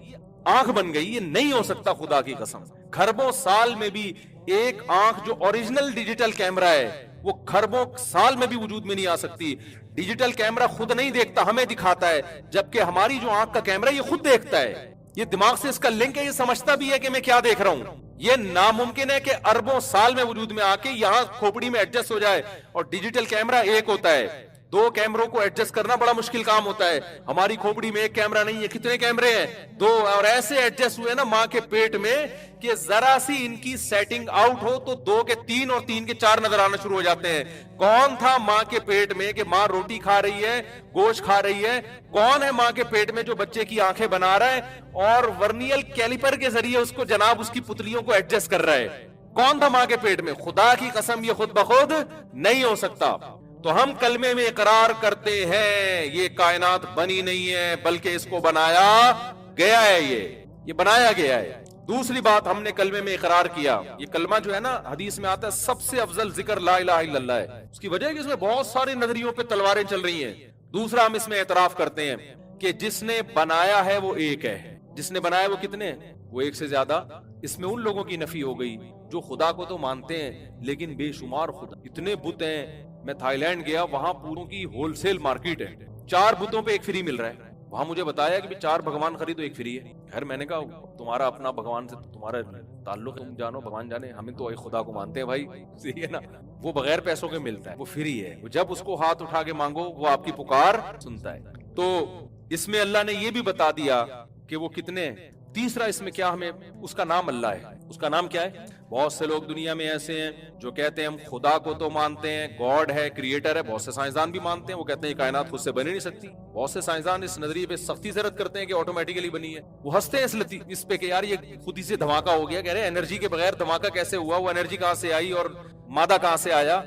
آنکھ بن گئی۔ یہ نہیں ہو سکتا خدا کی قسم، کھربوں سال میں بھی ایک آنکھ جو اوریجنل ڈیجیٹل کیمرہ ہے وہ کھربوں سال میں بھی وجود میں نہیں آ سکتی۔ ڈیجیٹل کیمرہ خود نہیں دیکھتا، ہمیں دکھاتا ہے، جبکہ ہماری جو آنکھ کا کیمرہ یہ خود دیکھتا ہے، یہ دماغ سے اس کا لنک ہے، یہ سمجھتا بھی ہے کہ میں کیا دیکھ رہا ہوں۔ یہ ناممکن ہے کہ اربوں سال میں وجود میں آ کے یہاں کھوپڑی میں ایڈجسٹ ہو جائے، اور ڈیجیٹل کیمرہ ایک ہوتا ہے، دو کیمروں کو ایڈجسٹ کرنا بڑا مشکل کام ہوتا ہے۔ ہماری کھوپڑی میں ایک کیمرہ نہیں ہے، کتنے کیمرے ہیں؟ دو، اور ایسے ایڈجسٹ ہوئے نا ماں کے پیٹ میں کہ ذرا سی ان کی سیٹنگ آؤٹ ہو تو دو کے تین اور تین کے چار نظر آنا شروع ہو جاتے ہیں۔ کون تھا ماں کے پیٹ میں کہ ماں روٹی کھا رہی ہے، گوشت کھا رہی ہے؟ کون ہے ماں کے پیٹ میں جو بچے کی آنکھیں بنا رہا ہے اور ورنیل کیلیپر کے ذریعے اس کو جناب اس کی پتلیوں کو ایڈجسٹ کر رہا ہے؟ کون تھا ماں کے پیٹ میں؟ خدا کی قسم یہ خود بخود نہیں ہو سکتا۔ تو ہم کلمے میں اقرار کرتے ہیں یہ کائنات بنی نہیں ہے بلکہ اس کو بنایا گیا ہے، یہ بنایا گیا ہے۔ دوسری بات ہم نے کلمے میں اقرار کیا. یہ کلمہ جو ہے نا حدیث میں آتا ہے سب سے افضل ذکر لا الہ الا اللہ ہے. اس کی وجہ ہے کہ اس میں بہت سارے نظریوں پہ تلواریں چل رہی ہیں. دوسرا ہم اس میں اعتراف کرتے ہیں کہ جس نے بنایا ہے وہ ایک ہے. جس نے بنایا وہ کتنے ہیں؟ وہ ایک سے زیادہ. اس میں ان لوگوں کی نفی ہو گئی جو خدا کو تو مانتے ہیں لیکن بے شمار خدا. اتنے بت ہیں. میں تھائی لینڈ گیا, وہاں پوروں کی ہول سیل مارکیٹ ہے. 4 بتوں پہ ایک فری مل رہا ہے. وہاں مجھے بتایا کہ 4 بھگوان خریدو ایک فری ہے. خیر میں نے کہا تمہارا اپنا بھگوان سے تمہارا تعلق, تم جانو بھگوان جانے, ہمیں تو خدا کو مانتے ہیں بھائی. صحیح ہے نا. وہ بغیر پیسوں کے ملتا ہے, وہ فری ہے. جب اس کو ہاتھ اٹھا کے مانگو وہ آپ کی پکار سنتا ہے. تو اس میں اللہ نے یہ بھی بتا دیا کہ وہ کتنے. تیسرا اس میں کیا, ہمیں اس کا نام اللہ ہے. اس کا نام کیا ہے؟ بہت سے لوگ دنیا میں ایسے ہیں جو کہتے ہیں ہم خدا کو تو مانتے ہیں, گاڈ ہے, کریٹر ہے. بہت سے سائنسدان بھی مانتے ہیں, وہ کہتے ہیں یہ کائنات خود سے بنی نہیں سکتی. بہت سے سائنسدان اس نظریے پہ سختی سے رد کرتے ہیں کہ آٹومیٹیکلی بنی ہے. وہ ہنستے ہیں اس پہ کہ یار یہ خود ہی سے دھماکہ ہو گیا. کہہ رہے ہیں انرجی کے بغیر دھماکہ کیسے ہوا؟ وہ انرجی کہاں سے آئی اور مادہ کہاں سے آیا؟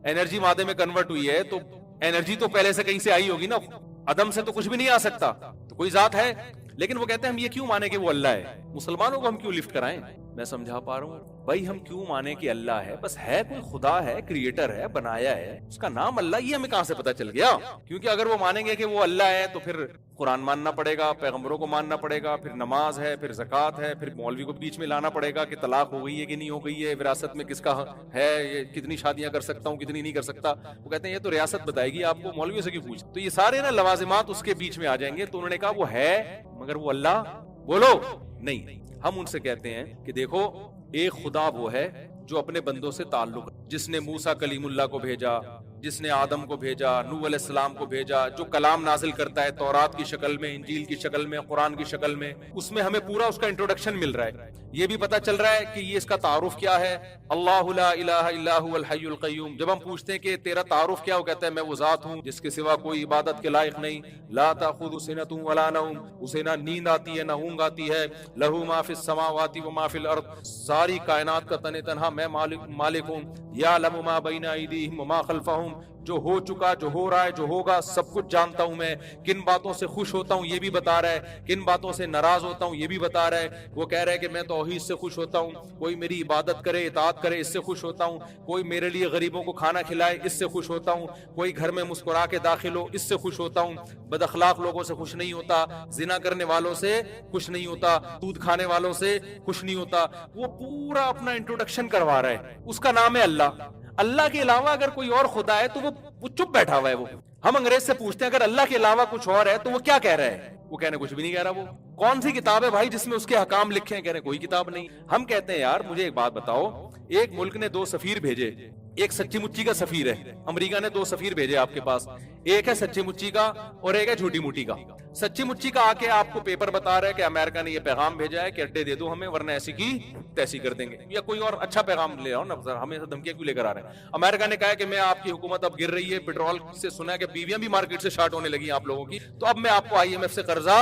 انرجی مادے میں کنورٹ ہوئی ہے تو انرجی تو پہلے سے کہیں سے آئی ہوگی نا. عدم سے تو کچھ بھی نہیں آ سکتا, تو کوئی ذات ہے. لیکن وہ کہتے ہیں ہم یہ کیوں مانے کہ وہ اللہ ہے؟ مسلمانوں کو ہم کیوں لفٹ کرائیں؟ میں سمجھا پا رہا ہوں بھائی, ہم کیوں مانے کہ اللہ ہے؟ بس ہے, کوئی خدا ہے, کریٹر ہے, بنایا ہے, اس کا نام اللہ. یہ ہمیں کہاں سے پتا چل گیا؟ کیونکہ اگر وہ مانیں گے کہ وہ اللہ ہے تو پھر قرآن ماننا پڑے گا, پیغمبروں کو ماننا پڑے گا, پھر نماز ہے, پھر زکوٰۃ ہے, پھر مولوی کو بیچ میں لانا پڑے گا کہ طلاق ہو گئی ہے کہ نہیں ہو گئی ہے, وراثت میں کس کا ہے, یہ کتنی شادیاں کر سکتا ہوں, کتنی نہیں کر سکتا. وہ کہتے ہیں یہ تو ریاست بتائے گی آپ کو, مولویوں سے کیوں پوچھ. تو یہ سارے نا لوازمات اس کے بیچ میں آ جائیں گے. تو انہوں نے کہا وہ ہے مگر وہ اللہ بولو نہیں. ہم ان سے کہتے ہیں کہ دیکھو ایک خدا وہ ہے جو اپنے بندوں سے تعلق, جس نے موسیٰ کلیم اللہ کو بھیجا, جس نے آدم کو بھیجا, نوح علیہ السلام کو بھیجا, جو کلام نازل کرتا ہے تورات کی شکل میں, انجیل کی شکل میں, قرآن کی شکل میں. اس میں ہمیں پورا اس کا انٹروڈکشن مل رہا ہے. یہ بھی پتا چل رہا ہے کہ یہ اس کا تعارف کیا ہے, اللہ لا الہ الا هو الحی القیوم. جب ہم پوچھتے ہیں کہ تیرا تعارف کیا, وہ کہتا ہے میں وہ ذات ہوں جس کے سوا کوئی عبادت کے لائق نہیں. لا تاخذ سنۃ ولا نوم, اسے نہ نیند آتی ہے نہ اونگ آتی ہے. لہ ما فی السماوات و ما فی الارض, ساری کائنات کا تن تنہا میں مالک ہوں. یعلم ما بین ایدیہم وما خلفہم, جو ہو چکا, جو ہو رہا ہے, جو ہوگا, سب کچھ جانتا ہوں میں. کن باتوں سے خوش ہوتا ہوں یہ بھی بتا رہا ہے, کن باتوں سے ناراض ہوتا ہوں یہ بھی بتا رہا ہے. وہ کہہ رہا ہے کہ میں توحید سے خوش ہوتا ہوں, کوئی میری عبادت کرے, اطاعت کرے, اس سے خوش ہوتا ہوں. کوئی میرے لیے غریبوں کو کھانا کھلائے, اس سے خوش ہوتا ہوں. کوئی گھر میں مسکرا کے داخل ہو, اس سے خوش ہوتا ہوں. بد اخلاق لوگوں سے خوش نہیں ہوتا, زنا کرنے والوں سے خوش نہیں ہوتا, سود کھانے والوں سے خوش نہیں ہوتا. وہ پورا اپنا انٹروڈکشن کروا رہا ہے. اس کا نام ہے اللہ. اللہ کے علاوہ اگر کوئی اور خدا ہے تو وہ چپ بیٹھا ہوا ہے. وہ ہم انگریز سے پوچھتے ہیں اگر اللہ کے علاوہ کچھ اور ہے تو وہ کیا کہہ رہا ہے؟ وہ کہنے کچھ بھی نہیں کہہ رہا. وہ کون سی کتاب ہے بھائی جس میں اس کے حکام لکھے ہیں؟ کہہ رہے کوئی کتاب نہیں. ہم کہتے ہیں یار مجھے ایک بات بتاؤ, ایک ملک نے 2 سفیر بھیجے, ایک سچی مچی کا سفیر ہے. امریکہ نے 2 سفیر بھیجے آپ کے پاس, ایک ہے سچی مچی کا اور ایک ہے جھوٹی موٹی کا. سچی مچی کا آ کے آپ کو پیپر بتا رہا ہے کہ امریکہ نے یہ پیغام بھیجا ہے کہ اڈے دے دو ہمیں ورنہ ایسی کی تیسی کر دیں گے, یا کوئی اور اچھا پیغام لے آؤ نا, ہمیں دھمکیاں کیوں لے کر آ رہے ہیں؟ امریکہ نے کہا ہے کہ میں آپ کی حکومت اب گر رہی ہے, پیٹرول سے سنا ہے کہ بیویاں بھی مارکیٹ سے شارٹ ہونے لگی آپ لوگوں کی, تو اب میں آپ کو IMF سے قرضہ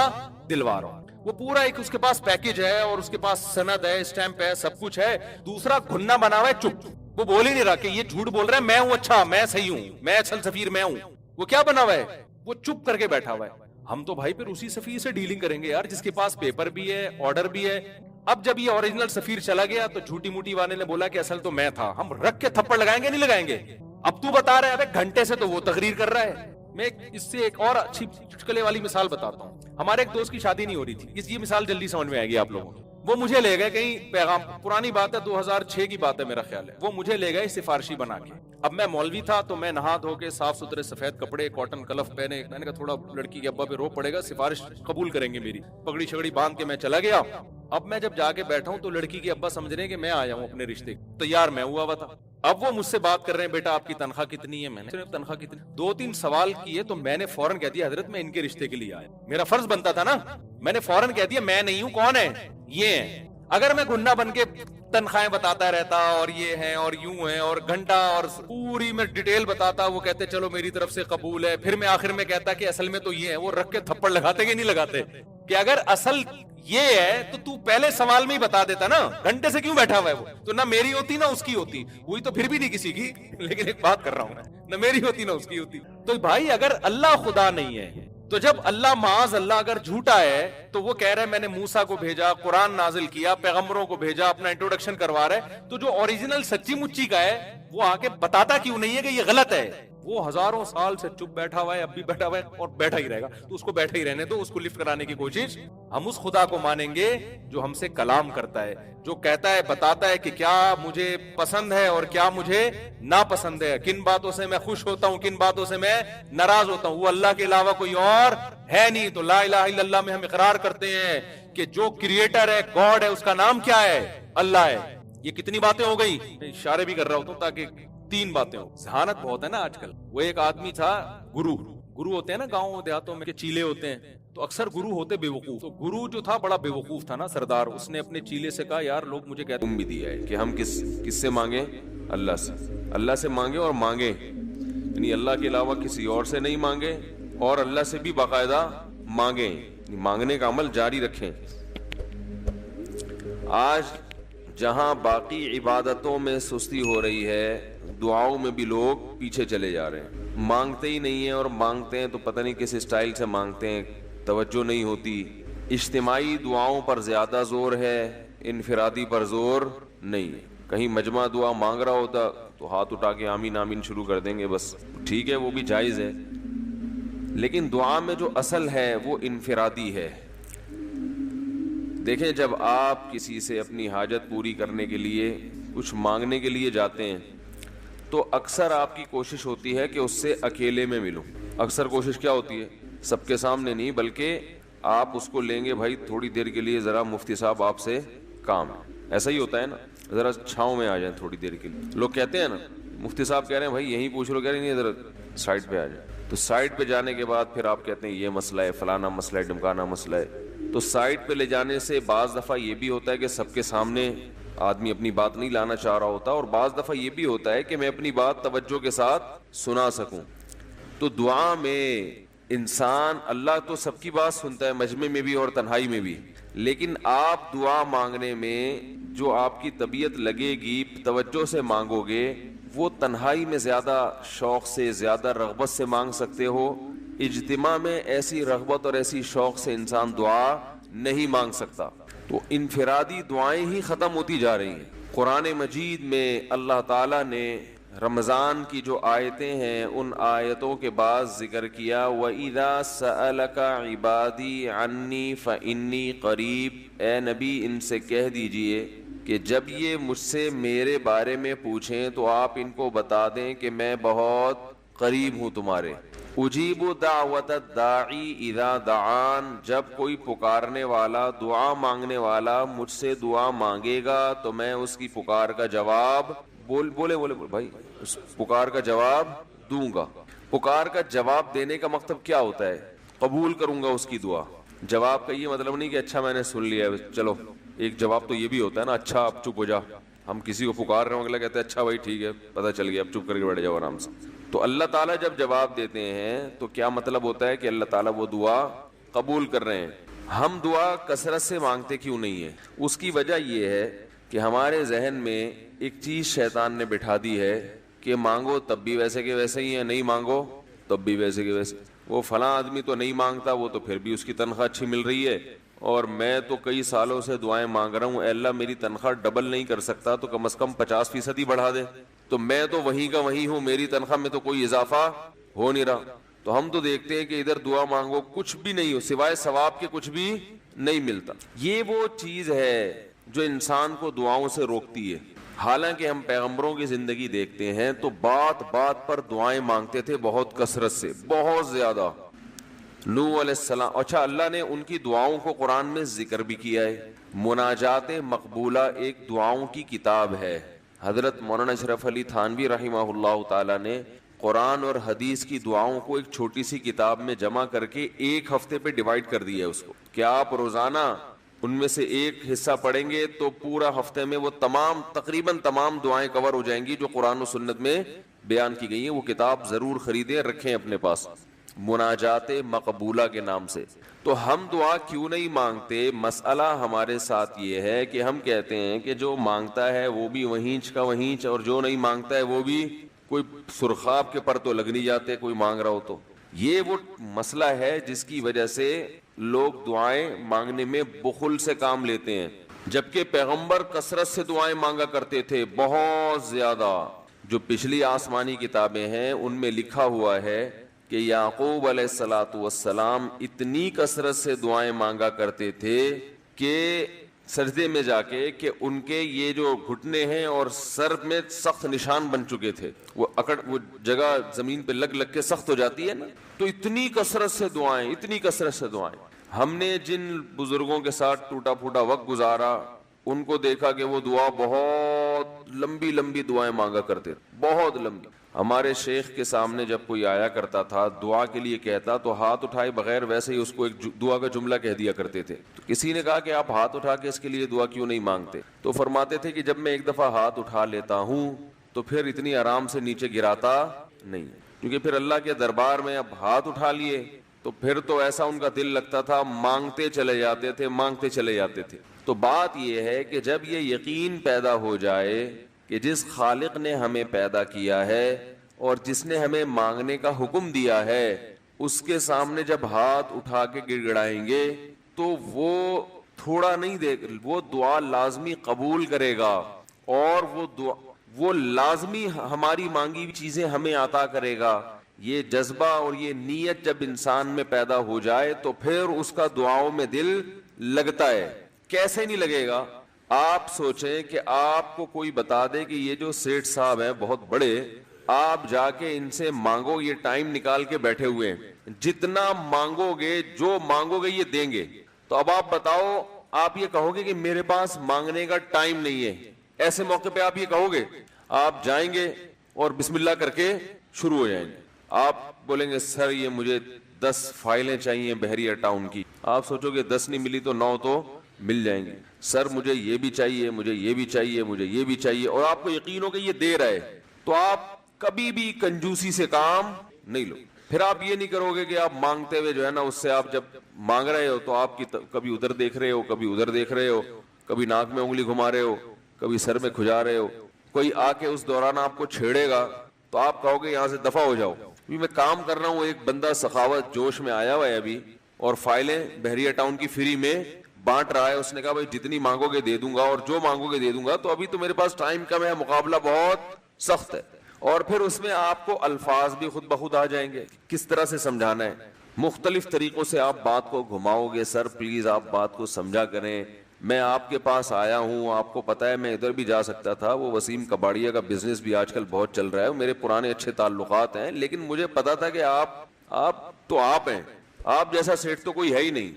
دلوا رہا ہوں. وہ پورا ایک اس کے پاس پیکج ہے اور اس کے پاس سند ہے, اسٹیمپ ہے, سب کچھ ہے. دوسرا گھننا بنا ہوا ہے چپ, وہ بول ہی نہیں رہا کہ یہ جھوٹ بول رہا ہے, میں ہوں اچھا, میں صحیح ہوں, میں اصل سفیر میں ہوں. وہ کیا بنا ہوا ہے؟ وہ چپ کر کے بیٹھا ہوا ہے. ہم تو بھائی پھر اسی سفیر سے ڈیلنگ کریں گے یار جس کے پاس پیپر بھی ہے, آرڈر بھی ہے. اب جب یہ اوریجنل سفیر چلا گیا تو جھوٹی موٹی والے نے بولا کہ اصل تو میں تھا. ہم رکھ کے تھپڑ لگائیں گے نہیں لگائیں گے؟ اب تو بتا رہا ہے گھنٹے سے تو وہ تقریر کر رہا ہے. میں اس سے ایک اور اچھی چٹکلے والی مثال بتاتا ہوں. ہمارے ایک دوست کی شادی نہیں ہو رہی تھی, یہ مثال جلدی سمجھ میں آئے گی آپ لوگوں کو. وہ مجھے لے گئے کہیں پیغام, پرانی بات ہے 2006 کی بات ہے میرا خیال ہے. وہ مجھے لے گئے سفارشی بنا کے. اب میں مولوی تھا تو میں نہا دھو کے صاف ستھرے سفید کپڑے, کاٹن کلف پہنے. میں نے کہا تھوڑا لڑکی کے ابا پہ رو پڑے گا, سفارش قبول کریں گے میری. پگڑی شگڑی باندھ کے میں چلا گیا. اب میں جب جا کے بیٹھا ہوں تو لڑکی کے ابا سمجھ رہے ہیں کہ میں آیا ہوں اپنے رشتے, تیار میں ہوا ہوا تھا. اب وہ مجھ سے بات کر رہے ہیں, بیٹا آپ کی تنخواہ کتنی ہے؟ میں نے تنخواہ کتنی, 2-3 سوال کیے تو میں نے فوراً کہہ دیا حضرت میں ان کے رشتے کے لیے آیا. میرا فرض بنتا تھا نا, میں نے فوراً کہہ دیا میں نہیں ہوں, کون ہے یہ ہیں. اگر میں گنڈا بن کے تنخواہیں بتاتا رہتا اور یہ ہیں اور یوں ہیں اور گھنٹہ اور پوری میں ڈیٹیل بتاتا, وہ کہتے چلو میری طرف سے قبول ہے, پھر میں آخر میں کہتا کہ اصل میں تو یہ ہے, وہ رکھ کے تھپڑ لگاتے کہ نہیں لگاتے کہ اگر اصل یہ ہے تو پہلے سوال میں ہی بتا دیتا نا, گھنٹے سے کیوں بیٹھا ہوا ہے وہ؟ تو نہ میری ہوتی نہ اس کی ہوتی, وہی تو پھر بھی نہیں کسی کی, لیکن ایک بات کر رہا ہوں میں, نہ میری ہوتی نہ اس کی ہوتی. تو بھائی اگر اللہ خدا نہیں ہے تو جب اللہ معاذ اللہ اگر جھوٹا ہے تو وہ کہہ رہا ہے میں نے موسیٰ کو بھیجا، قرآن نازل کیا، پیغمبروں کو بھیجا، اپنا انٹروڈکشن کروا رہا ہے، تو جو اوریجنل سچی مچی کا ہے وہ آ کے بتاتا کیوں نہیں ہے کہ یہ غلط ہے؟ وہ ہزاروں سال سے چپ بیٹھا ہوا ہے، اب بھی بیٹھا ہوا ہے اور بیٹھا ہی رہے گا، تو اس کو بیٹھا ہی رہنے دو، اس کو لفٹ کرانے کی کوشش۔ ہم اس خدا کو مانیں گے جو ہم سے کلام کرتا ہے، جو کہتا ہے، بتاتا ہے کہ کیا مجھے پسند ہے اور کیا مجھے ناپسند ہے، کن باتوں سے میں خوش ہوتا ہوں، کن باتوں سے میں ناراض ہوتا ہوں۔ وہ اللہ کے علاوہ کوئی اور ہے نہیں۔ تو لا الہ الا اللہ میں ہم اقرار کرتے ہیں کہ جو کریٹر ہے، گاڈ ہے، اس کا نام کیا ہے؟ اللہ ہے۔ یہ کتنی باتیں ہو گئی؟ اشارے بھی کر رہا ہوتا ہوں تاکہ 3 باتیں ہوں۔ ذہانت بہت ہے نا آج کل۔ وہ ایک آدمی تھا گرو ہوتے ہیں نا گاؤں دیہاتوں میں کہ چیلے ہوتے ہیں، تو اکثر گرو ہوتے بے وقوف۔ تو گرو جو تھا بڑا بے وقوف تھا نا سردار، اس نے اپنے چیلے سے کہا یار لوگ مجھے کہتے ہیں، بھی دیا ہے کہ ہم کس سے مانگیں؟ اللہ سے مانگیں، اور مانگیں یعنی اللہ کے علاوہ کسی اور سے نہیں مانگیں، اور اللہ سے بھی باقاعدہ مانگیں، مانگنے کا عمل جاری رکھیں۔ آج جہاں باقی عبادتوں میں سستی ہو رہی ہے، دعاؤں میں بھی لوگ پیچھے چلے جا رہے ہیں، مانگتے ہی نہیں ہیں، اور مانگتے ہیں تو پتہ نہیں کس اسٹائل سے مانگتے ہیں، توجہ نہیں ہوتی۔ اجتماعی دعاؤں پر زیادہ زور ہے، انفرادی پر زور نہیں ہے۔ کہیں مجمع دعا مانگ رہا ہوتا تو ہاتھ اٹھا کے آمین آمین شروع کر دیں گے، بس ٹھیک ہے، وہ بھی جائز ہے، لیکن دعا میں جو اصل ہے وہ انفرادی ہے۔ دیکھیں، جب آپ کسی سے اپنی حاجت پوری کرنے کے لیے، کچھ مانگنے کے لیے جاتے ہیں، تو اکثر آپ کی کوشش ہوتی ہے کہ اس سے اکیلے میں ملوں۔ اکثر کوشش کیا ہوتی ہے؟ سب کے سامنے نہیں، بلکہ آپ اس کو لیں گے بھائی تھوڑی دیر کے لیے، ذرا مفتی صاحب آپ سے کام ہے۔ ایسا ہی ہوتا ہے نا، ذرا چھاؤں میں آ جائیں تھوڑی دیر کے لیے۔ لوگ کہتے ہیں نا، مفتی صاحب کہہ رہے ہیں بھائی یہیں پوچھ لو، کہہ رہے نہیں ذرا سائڈ پہ آ جائیں۔ تو سائڈ پہ جانے کے بعد پھر آپ کہتے ہیں یہ مسئلہ ہے، فلانا مسئلہ ہے، ڈمکانا مسئلہ ہے۔ تو سائڈ پہ لے جانے سے بعض دفعہ یہ بھی ہوتا ہے کہ سب کے سامنے آدمی اپنی بات نہیں لانا چاہ رہا ہوتا، اور بعض دفعہ یہ بھی ہوتا ہے کہ میں اپنی بات توجہ کے ساتھ سنا سکوں۔ تو دعا میں انسان، اللہ تو سب کی بات سنتا ہے، مجمع میں بھی اور تنہائی میں بھی، لیکن آپ دعا مانگنے میں جو آپ کی طبیعت لگے گی، توجہ سے مانگو گے، وہ تنہائی میں زیادہ شوق سے، زیادہ رغبت سے مانگ سکتے ہو۔ اجتماع میں ایسی رغبت اور ایسی شوق سے انسان دعا نہیں مانگ سکتا۔ تو انفرادی دعائیں ہی ختم ہوتی جا رہی ہیں۔ قرآن مجید میں اللہ تعالیٰ نے رمضان کی جو آیتیں ہیں، ان آیتوں کے بعد ذکر کیا وَإِذَا سَأَلَكَ عِبَادِي عَنِّي فَإِنِّي قَرِيب، اے نبی ان سے کہہ دیجئے کہ جب یہ مجھ سے میرے بارے میں پوچھیں تو آپ ان کو بتا دیں کہ میں بہت قریب ہوں تمہارے۔ اجیب دعوت الداعی اذا دعان، جب کوئی پکارنے والا، دعا مانگنے والا مجھ سے دعا مانگے گا تو میں اس کی پکار کا جواب بولے بھائی، اس پکار کا جواب دوں گا۔ پکار کا جواب دینے کا مطلب کیا ہوتا ہے؟ قبول کروں گا اس کی دعا۔ جواب کا یہ مطلب نہیں کہ اچھا میں نے سن لیا ہے چلو، ایک جواب تو یہ بھی ہوتا ہے نا، اچھا اب چپ ہو جا۔ ہم کسی کو پکار رہے ہوں، اگلا کہتے ہیں اچھا بھائی ٹھیک ہے پتہ چل گیا، اب چپ کر کے بیٹھ جاؤ آرام سے۔ تو اللہ تعالیٰ جب جواب دیتے ہیں تو کیا مطلب ہوتا ہے کہ اللہ تعالیٰ وہ دعا قبول کر رہے ہیں۔ ہم دعا کثرت سے مانگتے کیوں نہیں ہیں؟ اس کی وجہ یہ ہے کہ ہمارے ذہن میں ایک چیز شیطان نے بٹھا دی ہے کہ مانگو تب بھی ویسے کے ویسے ہی ہیں، نہیں مانگو تب بھی ویسے کے ویسے۔ وہ فلاں آدمی تو نہیں مانگتا، وہ تو پھر بھی اس کی تنخواہ اچھی مل رہی ہے، اور میں تو کئی سالوں سے دعائیں مانگ رہا ہوں، اے اللہ میری تنخواہ ڈبل نہیں کر سکتا تو کم از کم 50% ہی بڑھا دے، تو میں تو وہیں کا وہیں ہوں، میری تنخواہ میں تو کوئی اضافہ ہو نہیں رہا۔ تو ہم تو دیکھتے ہیں کہ ادھر دعا مانگو کچھ بھی نہیں ہو، سوائے ثواب کے کچھ بھی نہیں ملتا۔ یہ وہ چیز ہے جو انسان کو دعاؤں سے روکتی ہے۔ حالانکہ ہم پیغمبروں کی زندگی دیکھتے ہیں تو بات بات پر دعائیں مانگتے تھے، بہت کثرت سے، بہت زیادہ۔ نوح علیہ السلام، اچھا اللہ نے ان کی دعاؤں کو قرآن میں ذکر بھی کیا ہے۔ مناجات مقبولہ ایک دعاؤں کی کتاب ہے۔ حضرت مولانا اشرف علی تھانوی رحمہ اللہ تعالی نے قرآن اور حدیث کی دعاؤں کو ایک چھوٹی سی کتاب میں جمع کر کے ایک ہفتے پہ ڈیوائیڈ کر دیا ہے اس کو، کہ آپ روزانہ ان میں سے ایک حصہ پڑھیں گے تو پورا ہفتے میں وہ تقریباً تمام دعائیں کور ہو جائیں گی جو قرآن و سنت میں بیان کی گئی ہیں۔ وہ کتاب ضرور خریدیں، رکھیں اپنے پاس، مناجات مقبولہ کے نام سے۔ تو ہم دعا کیوں نہیں مانگتے؟ مسئلہ ہمارے ساتھ یہ ہے کہ ہم کہتے ہیں کہ جو مانگتا ہے وہ بھی وہینچ کا وہینچ، اور جو نہیں مانگتا ہے وہ بھی کوئی سرخاب کے پر تو لگ نہیں جاتے کوئی مانگ رہا ہو تو۔ یہ وہ مسئلہ ہے جس کی وجہ سے لوگ دعائیں مانگنے میں بخل سے کام لیتے ہیں، جبکہ پیغمبر کثرت سے دعائیں مانگا کرتے تھے، بہت زیادہ۔ جو پچھلی آسمانی کتابیں ہیں ان میں لکھا ہوا ہے کہ یعقوب علیہ الصلاۃ والسلام اتنی کثرت سے دعائیں مانگا کرتے تھے کہ سجدے میں جا کے کہ ان کے یہ جو گھٹنے ہیں اور سر میں سخت نشان بن چکے تھے، وہ جگہ زمین پہ لگ لگ کے سخت ہو جاتی ہے نا، تو اتنی کثرت سے دعائیں، اتنی کثرت سے دعائیں۔ ہم نے جن بزرگوں کے ساتھ ٹوٹا پھوٹا وقت گزارا ان کو دیکھا کہ وہ دعا بہت لمبی لمبی دعائیں مانگا کرتے تھے، بہت لمبی۔ ہمارے شیخ کے سامنے جب کوئی آیا کرتا تھا دعا کے لیے کہتا تو ہاتھ اٹھائے بغیر ویسے ہی اس کو ایک دعا کا جملہ کہہ دیا کرتے تھے۔ تو کسی نے کہا کہ آپ ہاتھ اٹھا کے اس کے لیے دعا کیوں نہیں مانگتے؟ تو فرماتے تھے کہ جب میں ایک دفعہ ہاتھ اٹھا لیتا ہوں تو پھر اتنی آرام سے نیچے گراتا نہیں، کیونکہ پھر اللہ کے دربار میں اب ہاتھ اٹھا لیے تو پھر تو ایسا ان کا دل لگتا تھا، مانگتے چلے جاتے تھے، مانگتے چلے جاتے تھے۔ تو بات یہ ہے کہ جب یہ یقین پیدا ہو جائے کہ جس خالق نے ہمیں پیدا کیا ہے اور جس نے ہمیں مانگنے کا حکم دیا ہے اس کے سامنے جب ہاتھ اٹھا کے گڑ گڑائیں گے تو وہ تھوڑا نہیں دے، وہ دعا لازمی قبول کرے گا، اور وہ لازمی ہماری مانگی چیزیں ہمیں عطا کرے گا۔ یہ جذبہ اور یہ نیت جب انسان میں پیدا ہو جائے تو پھر اس کا دعاؤں میں دل لگتا ہے۔ کیسے نہیں لگے گا؟ آپ سوچیں کہ آپ کو کوئی بتا دے کہ یہ جو سیٹھ صاحب ہیں بہت بڑے، آپ جا کے ان سے مانگو، یہ ٹائم نکال کے بیٹھے ہوئے ہیں، جتنا مانگو گے، جو مانگو گے یہ دیں گے، تو اب آپ بتاؤ، آپ یہ کہو گے کہ میرے پاس مانگنے کا ٹائم نہیں ہے؟ ایسے موقع پہ آپ یہ کہو گے؟ آپ جائیں گے اور بسم اللہ کر کے شروع ہو جائیں گے۔ آپ بولیں گے سر یہ مجھے 10 فائلیں چاہیے بحریہ ٹاؤن کی، آپ سوچو گے 10 نہیں ملی تو 9 تو مل جائیں گے۔ سر مجھے یہ بھی چاہیے، مجھے یہ بھی چاہیے، مجھے یہ بھی چاہیے، اور آپ کو یقین ہو کہ یہ دے رہا ہے، تو آپ کبھی بھی کنجوسی سے کام نہیں لو۔ پھر آپ یہ نہیں کرو گے کہ آپ مانگتے ہوئے جو ہے نا، اس سے آپ جب مانگ رہے ہو تو آپ کی کبھی ادھر دیکھ رہے ہو، کبھی ادھر دیکھ رہے ہو، کبھی ناک میں انگلی گھما رہے ہو، کبھی سر میں کھجا رہے ہو، کوئی آ کے اس دوران آپ کو چھیڑے گا تو آپ کہو گے یہاں سے دفع ہو جاؤ۔ میں کام کر رہا ہوں، ایک بندہ سخاوت جوش میں آیا ہوا ہے ابھی، اور فائلیں بحریہ ٹاؤن کی فری میں بانٹ رہا ہے۔ اس نے کہا بھائی جتنی مانگو گے دے دوں گا، اور جو مانگو گے دے دوں گا، تو ابھی تو میرے پاس ٹائم کم ہے، مقابلہ بہت سخت ہے۔ اور پھر اس میں آپ کو الفاظ بھی خود بخود آ جائیں گے، کس طرح سے سمجھانا ہے، مختلف طریقوں سے آپ بات کو گھماؤ گے۔ سر پلیز آپ بات کو سمجھا کریں، میں آپ کے پاس آیا ہوں، آپ کو پتا ہے میں ادھر بھی جا سکتا تھا، وہ وسیم کباڑیا کا بزنس بھی آج کل بہت چل رہا ہے، میرے پرانے اچھے تعلقات ہیں، لیکن مجھے پتا تھا کہ آپ ہیں، آپ جیسا سیٹ تو کوئی ہے ہی نہیں،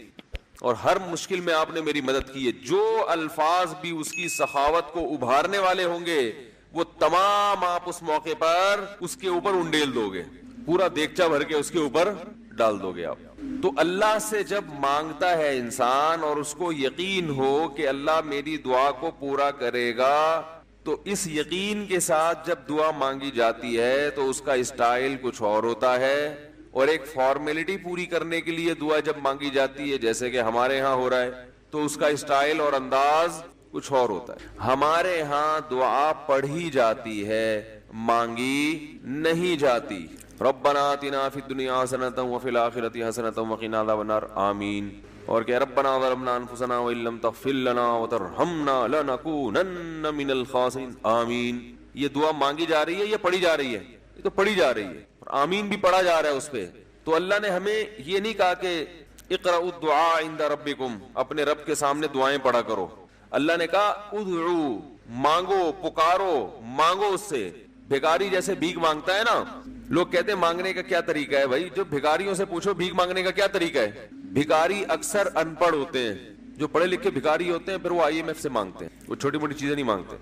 اور ہر مشکل میں آپ نے میری مدد کی ہے۔ جو الفاظ بھی اس کی سخاوت کو ابھارنے والے ہوں گے وہ تمام آپ اس موقع پر اس کے اوپر انڈیل دو گے، پورا دیگچا بھر کے اس کے اوپر ڈال دو گے آپ۔ تو اللہ سے جب مانگتا ہے انسان اور اس کو یقین ہو کہ اللہ میری دعا کو پورا کرے گا، تو اس یقین کے ساتھ جب دعا مانگی جاتی ہے تو اس کا اسٹائل کچھ اور ہوتا ہے، اور ایک فارمیلٹی پوری کرنے کے لیے دعا جب مانگی جاتی ہے جیسے کہ ہمارے ہاں ہو رہا ہے تو اس کا اسٹائل اور انداز کچھ اور ہوتا ہے۔ ہمارے ہاں دعا پڑھی جاتی ہے، مانگی نہیں جاتی۔ ربنا آتنا فی الدنیا حسنۃ وفی الآخرۃ حسنۃ وقنا عذاب النار، آمین۔ اور کہ ربنا ظلمنا انفسنا وان لم تغفر لنا وترحمنا لنکونن من الخاسرین، آمین۔ یہ دعا مانگی جا رہی ہے یا پڑھی جا رہی ہے؟ یہ تو پڑھی جا رہی ہے، اور آمین بھی پڑھا جا رہا ہے اس پہ۔ تو اللہ نے ہمیں یہ نہیں کہا کہ اقرؤوا الدعاء عند ربکم، اپنے رب کے سامنے دعائیں پڑھا کرو۔ اللہ نے کہا ادعو، مانگو، پکارو، مانگو اس سے۔ بھکاری جیسے بھیک مانگتا ہے نا، لوگ کہتے ہیں مانگنے کا کیا طریقہ ہے؟ بھائی جو بھکاریوں سے پوچھو بھیک مانگنے کا کیا طریقہ ہے، بھکاری اکثر ان پڑھ ہوتے ہیں۔ جو پڑھے لکھے بھکاری ہوتے ہیں پھر وہ IMF سے مانگتے ہیں، وہ چھوٹی موٹی چیزیں نہیں مانگتے۔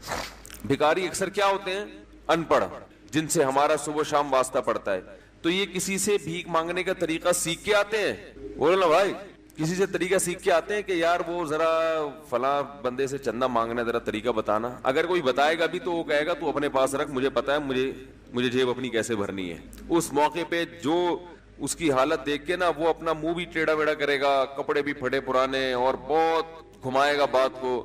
بھکاری اکثر کیا ہوتے ہیں؟ ان پڑھ، جن سے ہمارا صبح شام واسطہ پڑتا ہے۔ تو یہ کسی سے بھیک مانگنے کا طریقہ سیکھ کے آتے ہیں؟ بولو نا بھائی، کسی سے طریقہ سیکھ کے آتے ہیں کہ یار وہ ذرا فلاں بندے سے چندہ مانگنا، ذرا طریقہ بتانا۔ اگر کوئی بتائے گا بھی تو وہ کہے گا تو اپنے پاس رکھ، مجھے پتا ہے مجھے جیب اپنی کیسے بھرنی ہے۔ اس موقع پہ جو اس کی حالت دیکھ کے نا وہ اپنا منہ بھی ٹیڑھا ویڑھا کرے گا، کپڑے بھی پھٹے پرانے، اور بہت گھمائے گا بات کو،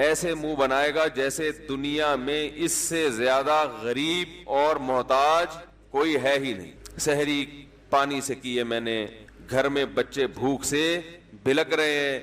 ایسے منہ بنائے گا جیسے دنیا میں اس سے زیادہ غریب اور محتاج کوئی ہے ہی نہیں۔ سحری پانی سے کی ہے میں نے, گھر میں بچے بھوک سے بلک رہے ہیں,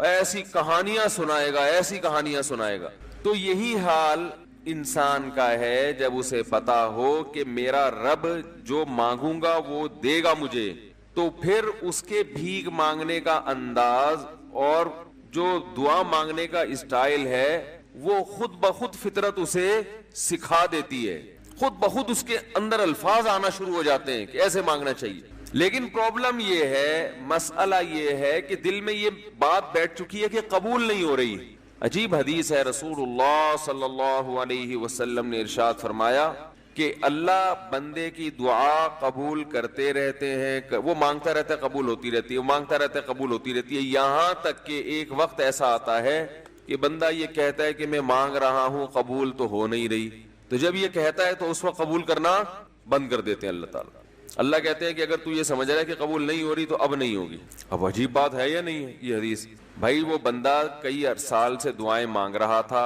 ایسی کہانیاں سنائے گا, ایسی کہانیاں سنائے گا. تو یہی حال انسان کا ہے جب اسے پتا ہو کہ میرا رب جو مانگوں گا وہ دے گا مجھے, تو پھر اس کے بھیک مانگنے کا انداز اور جو دعا مانگنے کا اسٹائل ہے وہ خود بخود فطرت اسے سکھا دیتی ہے, خود بخود اس کے اندر الفاظ آنا شروع ہو جاتے ہیں کہ ایسے مانگنا چاہیے. لیکن پرابلم یہ ہے, مسئلہ یہ ہے کہ دل میں یہ بات بیٹھ چکی ہے کہ قبول نہیں ہو رہی. عجیب حدیث ہے, رسول اللہ صلی اللہ علیہ وسلم نے ارشاد فرمایا کہ اللہ بندے کی دعا قبول کرتے رہتے ہیں, وہ مانگتا رہتا ہے قبول ہوتی رہتی ہے, وہ مانگتا رہتا ہے قبول ہوتی رہتی ہے, یہاں تک کہ ایک وقت ایسا آتا ہے کہ بندہ یہ کہتا ہے کہ میں مانگ رہا ہوں قبول تو ہو نہیں رہی, تو جب یہ کہتا ہے تو اس وقت قبول کرنا بند کر دیتے ہیں اللہ تعالیٰ. اللہ کہتے ہیں کہ اگر تو یہ سمجھ رہا ہے کہ قبول نہیں ہو رہی تو اب نہیں ہوگی. اب عجیب بات ہے یا نہیں ہے یہ حدیث؟ بھائی وہ بندہ کئی سال سے دعائیں مانگ رہا تھا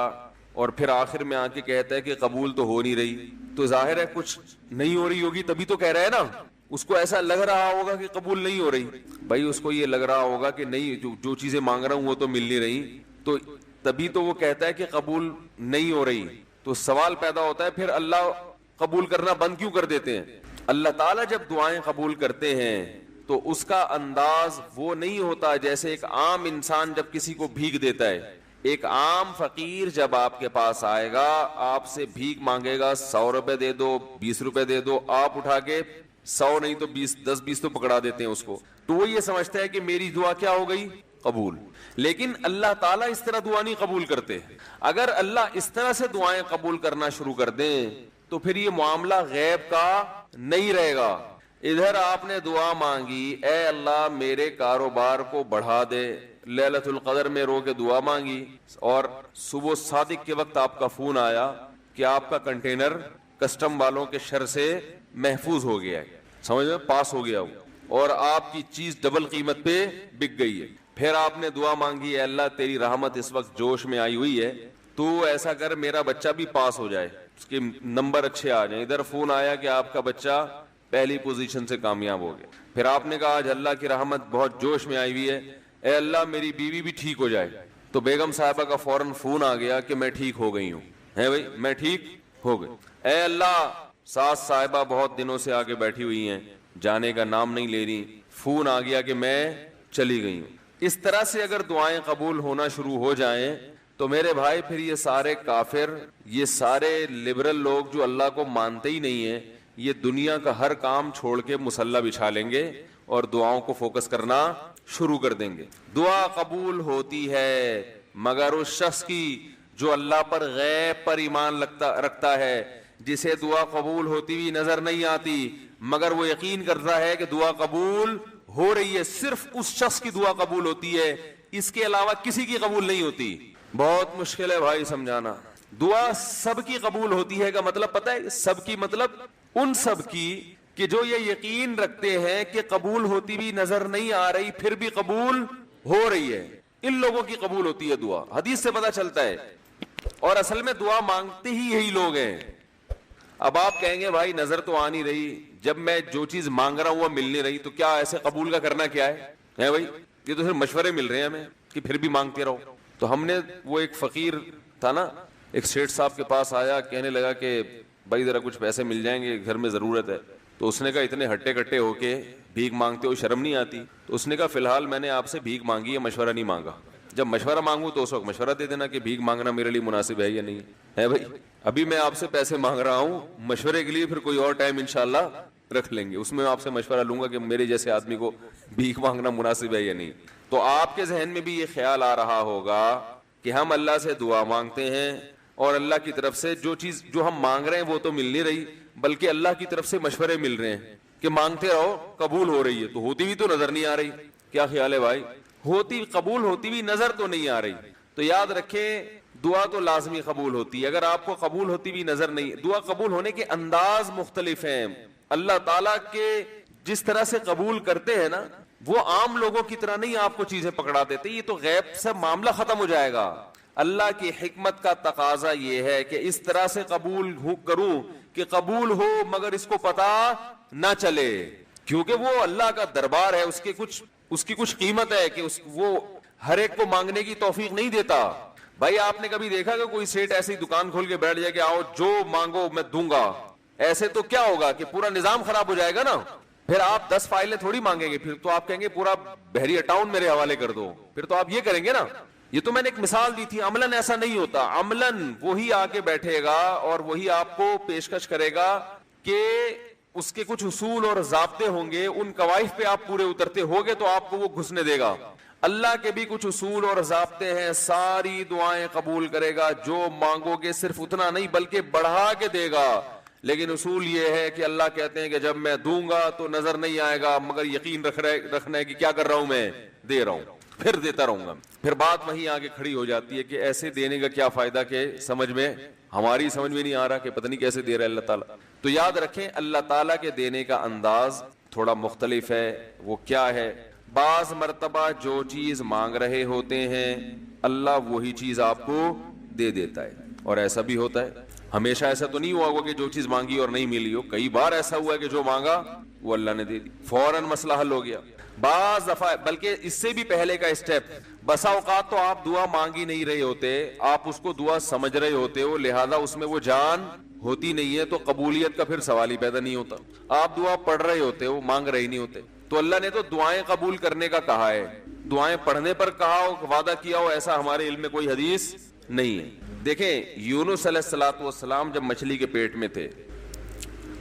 اور پھر آخر میں آ کے کہتا ہے کہ قبول تو ہو نہیں رہی, تو ظاہر ہے کچھ نہیں ہو رہی ہوگی, تبھی تو کہہ رہا ہے نا. اس کو ایسا لگ رہا ہوگا کہ قبول نہیں ہو رہی, بھائی اس کو یہ لگ رہا ہوگا کہ نہیں, جو چیزیں مانگ رہا ہوں وہ تو مل نہیں رہی, تو تبھی تو وہ کہتا ہے کہ قبول نہیں ہو رہی. تو سوال پیدا ہوتا ہے پھر اللہ قبول کرنا بند کیوں کر دیتے ہیں؟ اللہ تعالیٰ جب دعائیں قبول کرتے ہیں تو اس کا انداز وہ نہیں ہوتا جیسے ایک عام انسان جب کسی کو بھیک دیتا ہے. ایک عام فقیر جب آپ کے پاس آئے گا, آپ سے بھیک مانگے گا, 100 روپے دے دو, 20 روپے دے دو, آپ اٹھا کے 100 نہیں تو 10-20 تو پکڑا دیتے ہیں اس کو, تو وہ یہ سمجھتا ہے کہ میری دعا کیا ہو گئی, قبول. لیکن اللہ تعالیٰ اس طرح دعا نہیں قبول کرتے. اگر اللہ اس طرح سے دعائیں قبول کرنا شروع کر دیں تو پھر یہ معاملہ غیب کا نہیں رہے گا. ادھر آپ نے دعا مانگی, اے اللہ میرے کاروبار کو بڑھا دے, لیلۃ القدر میں رو کے دعا مانگی, اور صبح صادق کے وقت آپ کا فون آیا کہ آپ کا کنٹینر کسٹم والوں کے شر سے محفوظ ہو گیا ہے, سمجھ میں پاس ہو گیا ہو, اور آپ کی چیز ڈبل قیمت پہ بک گئی ہے. پھر آپ نے دعا مانگی, اے اللہ تیری رحمت اس وقت جوش میں آئی ہوئی ہے, تو ایسا کر میرا بچہ بھی پاس ہو جائے, اس کے نمبر اچھے آ جائیں. ادھر فون آیا کہ آپ کا بچہ پہلی پوزیشن سے کامیاب ہو گیا. پھر آپ نے کہا آج اللہ کی رحمت بہت جوش میں آئی ہوئی ہے, اے اللہ میری بیوی بھی ٹھیک ہو جائے. تو بیگم صاحبہ کا فوراً فون آ گیا کہ میں ٹھیک ہو گئی ہوں, ہے بھائی میں ٹھیک ہو گئی. اے اللہ ساس صاحبہ بہت دنوں سے آگے بیٹھی ہوئی ہیں, جانے کا نام نہیں لے رہی, فون آ گیا کہ میں چلی گئی ہوں. اس طرح سے اگر دعائیں قبول ہونا شروع ہو جائیں تو میرے بھائی پھر یہ سارے کافر, یہ سارے لبرل لوگ جو اللہ کو مانتے ہی نہیں ہیں, یہ دنیا کا ہر کام چھوڑ کے مصلی بچھا لیں گے اور دعاؤں کو فوکس کرنا شروع کر دیں گے. دعا قبول ہوتی ہے مگر اس شخص کی جو اللہ پر غیب پر ایمان رکھتا ہے, جسے دعا قبول ہوتی ہوئی نظر نہیں آتی مگر وہ یقین کرتا ہے کہ دعا قبول ہو رہی ہے. صرف اس شخص کی دعا قبول ہوتی ہے, اس کے علاوہ کسی کی قبول نہیں ہوتی. بہت مشکل ہے بھائی سمجھانا. دعا سب کی قبول ہوتی ہے کا مطلب پتہ ہے, سب کی مطلب ان سب کی کہ جو یہ یقین رکھتے ہیں کہ قبول ہوتی بھی نظر نہیں آ رہی پھر بھی قبول ہو رہی ہے, ان لوگوں کی قبول ہوتی ہے دعا. حدیث سے پتہ چلتا ہے, اور اصل میں دعا مانگتے ہی یہی لوگ ہیں. اب آپ کہیں گے بھائی نظر تو آ نہیں رہی, جب میں جو چیز مانگ رہا ہوں وہ مل نہیں رہی, تو کیا ایسے قبول کا کرنا کیا ہے بھائی؟ یہ تو صرف مشورے مل رہے ہیں ہمیں کہ پھر بھی مانگتے رہو. تو ہم نے, وہ ایک فقیر تھا نا, ایک سیٹھ صاحب کے پاس آیا, کہنے لگا کہ بھائی ذرا کچھ پیسے مل جائیں گے, گھر میں ضرورت ہے. تو اس نے کہا اتنے ہٹے کٹے ہو کے بھیک مانگتے ہو, شرم نہیں آتی؟ تو اس نے کہا فی الحال میں نے آپ سے بھیک مانگی ہے, مشورہ نہیں مانگا. جب مشورہ مانگوں تو اس وقت مشورہ دے دینا کہ بھیک مانگنا میرے لیے مناسب ہے یا نہیں ہے بھائی. ابھی میں آپ سے پیسے مانگ رہا ہوں مشورے کے لیے, پھر کوئی اور ٹائم انشاءاللہ رکھ لیں گے, اس میں آپ سے مشورہ لوں گا کہ میرے جیسے آدمی کو بھیک مانگنا مناسب ہے یا نہیں. تو آپ کے ذہن میں بھی یہ خیال آ رہا ہوگا کہ ہم اللہ سے دعا مانگتے ہیں اور اللہ کی طرف سے جو چیز جو ہم مانگ رہے ہیں وہ تو مل نہیں رہی, بلکہ اللہ کی طرف سے مشورے مل رہے ہیں کہ مانگتے رہو قبول ہو رہی ہے, تو ہوتی بھی تو نظر نہیں آ رہی. کیا خیال ہے بھائی؟ ہوتی قبول ہوتی بھی نظر تو نہیں آ رہی. تو یاد رکھیں دعا تو لازمی قبول ہوتی ہے. اگر آپ کو قبول ہوتی بھی نظر نہیں, دعا قبول ہونے کے انداز مختلف ہیں. اللہ تعالیٰ کے جس طرح سے قبول کرتے ہیں نا, وہ عام لوگوں کی طرح نہیں آپ کو چیزیں پکڑا دیتے. یہ تو غیب سے معاملہ ختم ہو جائے گا. اللہ کی حکمت کا تقاضا یہ ہے کہ اس طرح سے قبول کروں کہ قبول ہو مگر اس کو پتا نہ چلے. کیونکہ وہ اللہ کا دربار ہے, اس کی کچھ قیمت ہے کہ وہ ہر ایک کو مانگنے کی توفیق نہیں دیتا. بھائی آپ نے کبھی دیکھا کہ کوئی سیٹ ایسی دکان کھول کے بیٹھ جائے کہ آؤ جو مانگو میں دوں گا؟ ایسے تو کیا ہوگا کہ پورا نظام خراب ہو جائے گا نا. پھر آپ 10 فائلیں تھوڑی مانگیں گے, پھر تو آپ کہیں گے پورا بحریہ ٹاؤن میرے حوالے کر دو, پھر تو آپ یہ کریں گے نا. یہ تو میں نے ایک مثال دی تھی. عملاً ایسا نہیں ہوتا. عملاً وہی آ کے بیٹھے گا اور وہی آپ کو پیشکش کرے گا کہ اس کے کچھ اصول اور ضابطے ہوں گے, ان قواعد پہ آپ پورے اترتے ہوگے تو آپ کو وہ گھسنے دے گا. اللہ کے بھی کچھ اصول اور ضابطے ہیں, ساری دعائیں قبول کرے گا, جو مانگو گے صرف اتنا نہیں بلکہ بڑھا کے دے گا. لیکن اصول یہ ہے کہ اللہ کہتے ہیں کہ جب میں دوں گا تو نظر نہیں آئے گا, مگر یقین رکھنا ہے کہ کیا کر رہا ہوں, میں دے رہا ہوں, پھر دیتا رہوں گا. پھر بات وہیں آگے کھڑی ہو جاتی ہے کہ ایسے دینے کا کیا فائدہ کہ ہماری سمجھ میں نہیں آ رہا کہ پتہ نہیں کیسے دے رہا ہے اللہ تعالیٰ. تو یاد رکھیں اللہ تعالیٰ کے دینے کا انداز تھوڑا مختلف ہے. وہ کیا ہے؟ بعض مرتبہ جو چیز مانگ رہے ہوتے ہیں اللہ وہی چیز آپ کو دے دیتا ہے, اور ایسا بھی ہوتا ہے. ہمیشہ ایسا تو نہیں ہوا ہوگا کہ جو چیز مانگی اور نہیں ملی ہو. کئی بار ایسا ہوا ہے کہ جو مانگا وہ اللہ نے دے دی, فوراً مسئلہ حل ہو گیا. بعض دفعہ بلکہ اس سے بھی پہلے کا اسٹیپ, بسا اوقات تو آپ دعا مانگی نہیں رہے ہوتے, آپ اس کو دعا سمجھ رہے ہوتے ہو, لہذا اس میں وہ جان ہوتی نہیں ہے, تو قبولیت کا پھر سوال ہی پیدا نہیں ہوتا. آپ دعا پڑھ رہے ہوتے ہو, مانگ رہے نہیں ہوتے. تو اللہ نے تو دعائیں قبول کرنے کا کہا ہے, دعائیں پڑھنے پر کہا ہو, وعدہ کیا ہو, ایسا ہمارے علم میں کوئی حدیث نہیں ہے. دیکھیں یونس علیہ السلام جب مچھلی کے پیٹ میں تھے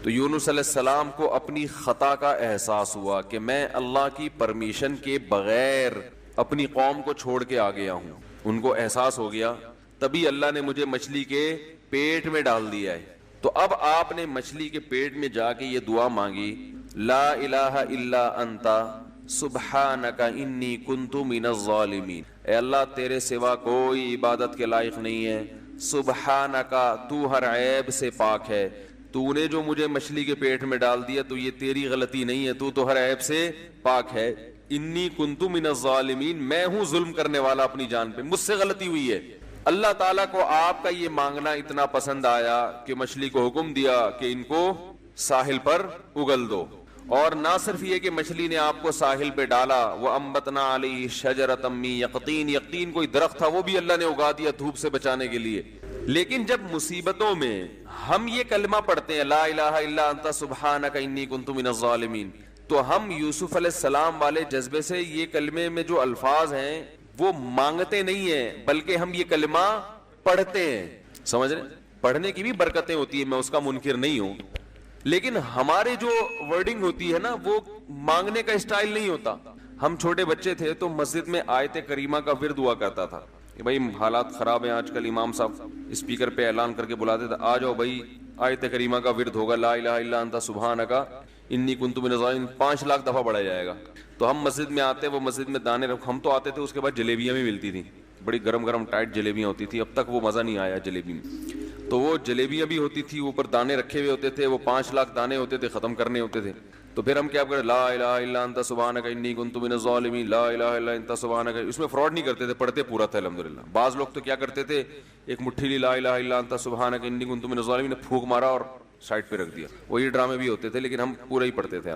تو یونس علیہ السلام کو اپنی خطا کا احساس ہوا کہ میں اللہ کی پرمیشن کے بغیر اپنی قوم کو چھوڑ کے آ گیا ہوں. ان کو احساس ہو گیا, تبھی اللہ نے مجھے مچھلی کے پیٹ میں ڈال دیا ہے. تو اب آپ نے مچھلی کے پیٹ میں جا کے یہ دعا مانگی, لا الہ الا انت سبحانک انی کنت من الظالمین. اے اللہ تیرے سوا کوئی عبادت کے لائق نہیں ہے, سبحانک تو ہر عیب سے پاک ہے, تو نے جو مجھے مچھلی کے پیٹ میں ڈال دیا تو یہ تیری غلطی نہیں ہے, تو ہر عیب سے پاک ہے. انی کنت من الظالمین, میں ہوں ظلم کرنے والا اپنی جان پہ, مجھ سے غلطی ہوئی ہے. اللہ تعالیٰ کو آپ کا یہ مانگنا اتنا پسند آیا کہ مچھلی کو حکم دیا کہ ان کو ساحل پر اگل دو. اور نہ صرف یہ کہ مچھلی نے آپ کو ساحل پہ ڈالا, وَأَنبَتْنَا عَلَيْهِ شَجَرَةً مِّن يَقْطِينٍ, یقطین کوئی درخت تھا وہ بھی اللہ نے اگا دیا دھوپ سے بچانے کے لیے. لیکن جب مصیبتوں میں ہم یہ کلمہ پڑھتے ہیں لا الہ الا انت سبحانک انی کنت من الظالمین, تو ہم یوسف علیہ السلام والے جذبے سے یہ کلمے میں جو الفاظ ہیں وہ مانگتے نہیں ہیں بلکہ ہم یہ کلمہ پڑھتے ہیں. سمجھ رہے؟ پڑھنے کی بھی برکتیں ہوتی ہیں, میں اس کا منکر نہیں ہوں, لیکن ہمارے جو ورڈنگ ہوتی ہے نا وہ مانگنے کا اسٹائل نہیں ہوتا. ہم چھوٹے بچے تھے تو مسجد میں آیت کریمہ کا ورد ہوا کرتا تھا کہ بھائی حالات خراب ہیں آج کل, امام صاحب اسپیکر پہ اعلان کر کے بلاتے تھے, آ جاؤ بھائی آیت کریمہ کا ورد ہوگا, لا الہ الا انت سبحانک انی کنت من الظالمین, 5 لاکھ دفعہ پڑھا جائے گا. تو ہم مسجد میں آتے, وہ مسجد میں دانے ہم تو آتے تھے, اس کے بعد جلیبیاں بھی ملتی تھیں, بڑی گرم گرم ٹائٹ جلیبیاں ہوتی تھی, اب تک وہ مزہ نہیں آیا جلیبی میں. تو وہ جلیبیاں بھی ہوتی تھی, اوپر دانے رکھے ہوئے ہوتے تھے, وہ 5 لاکھ دانے ہوتے تھے, ختم کرنے ہوتے تھے. تو پھر ہم کیا کریں, لا الہ الا انت سبحانک انی کنت من الظالمین, لا الہ الا انت سبحانک. اس میں فراڈ نہیں کرتے تھے, پڑھتے پورا تھا الحمدللہ. بعض لوگ تو کیا کرتے تھے, ایک مٹھی لی لا الہ الا انت سبحانک انی کنت من الظالمین, پھونک مارا اور سائڈ پہ رکھ دیا. وہی ڈرامے بھی ہوتے تھے, لیکن ہم پورا ہی پڑھتے تھے.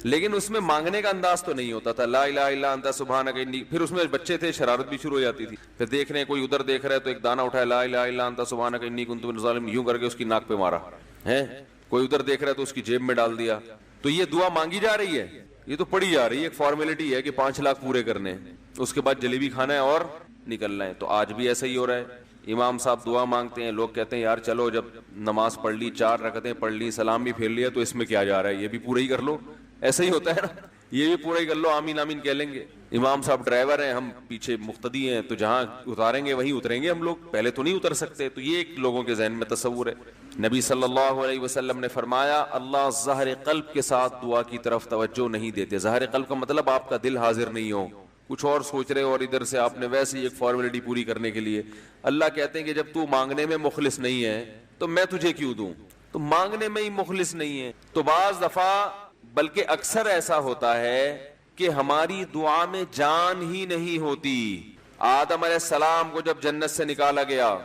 لیکن اس میں مانگنے کا انداز تو نہیں ہوتا تھا, لا الہ الا انت سبحانک انی. پھر اس میں بچے تھے, شرارت بھی شروع ہو جاتی تھی. پھر دیکھ رہے ہیں کوئی ادھر دیکھ رہا ہے تو ایک دانہ اٹھایا, لا الہ الا انت سبحانک انی کنت من الظالمین, یوں کر کے اس کی ناک پہ مارا ہے. کوئی ادھر دیکھ رہا ہے تو اس کی جیب میں ڈال دیا. تو یہ دعا مانگی جا رہی ہے, یہ تو پڑھی جا رہی ہے, ایک فارمیلٹی ہے کہ 5 لاکھ پورے کرنے, اس کے بعد جلیبی کھانا ہے اور نکلنا ہے. تو آج بھی ایسا ہی ہو رہا ہے. امام صاحب دعا مانگتے ہیں, لوگ کہتے ہیں یار چلو جب نماز پڑھ لی, 4 رکعتیں پڑھ لی, سلام بھی پھیر لیا, تو اس میں کیا جا رہا ہے, یہ بھی پورا ہی کر لو. ایسا ہی ہوتا ہے نا, یہ بھی پورا ہی کر لو, آمین آمین کہہ لیں گے. امام صاحب ڈرائیور ہیں, ہم پیچھے مقتدی ہیں, تو جہاں اتاریں گے وہیں اتریں گے ہم لوگ, پہلے تو نہیں اتر سکتے. تو یہ ایک لوگوں کے ذہن میں تصور ہے. نبی صلی اللہ علیہ وسلم نے فرمایا اللہ ظاہر قلب کے ساتھ دعا کی طرف توجہ نہیں دیتے. ظاہر قلب کا مطلب آپ کا دل حاضر نہیں ہو, کچھ اور سوچ رہے ہو, اور ادھر سے آپ نے ویسے ہی ایک فارمیلٹی پوری کرنے کے لیے. اللہ کہتے ہیں کہ جب تو مانگنے میں مخلص نہیں ہے تو میں تجھے کیوں دوں. تو مانگنے میں ہی مخلص نہیں ہے. تو بعض دفعہ بلکہ اکثر ایسا ہوتا ہے کہ ہماری دعا میں جان ہی نہیں ہوتی. آدم علیہ السلام کو جب جنت سے نکالا گیا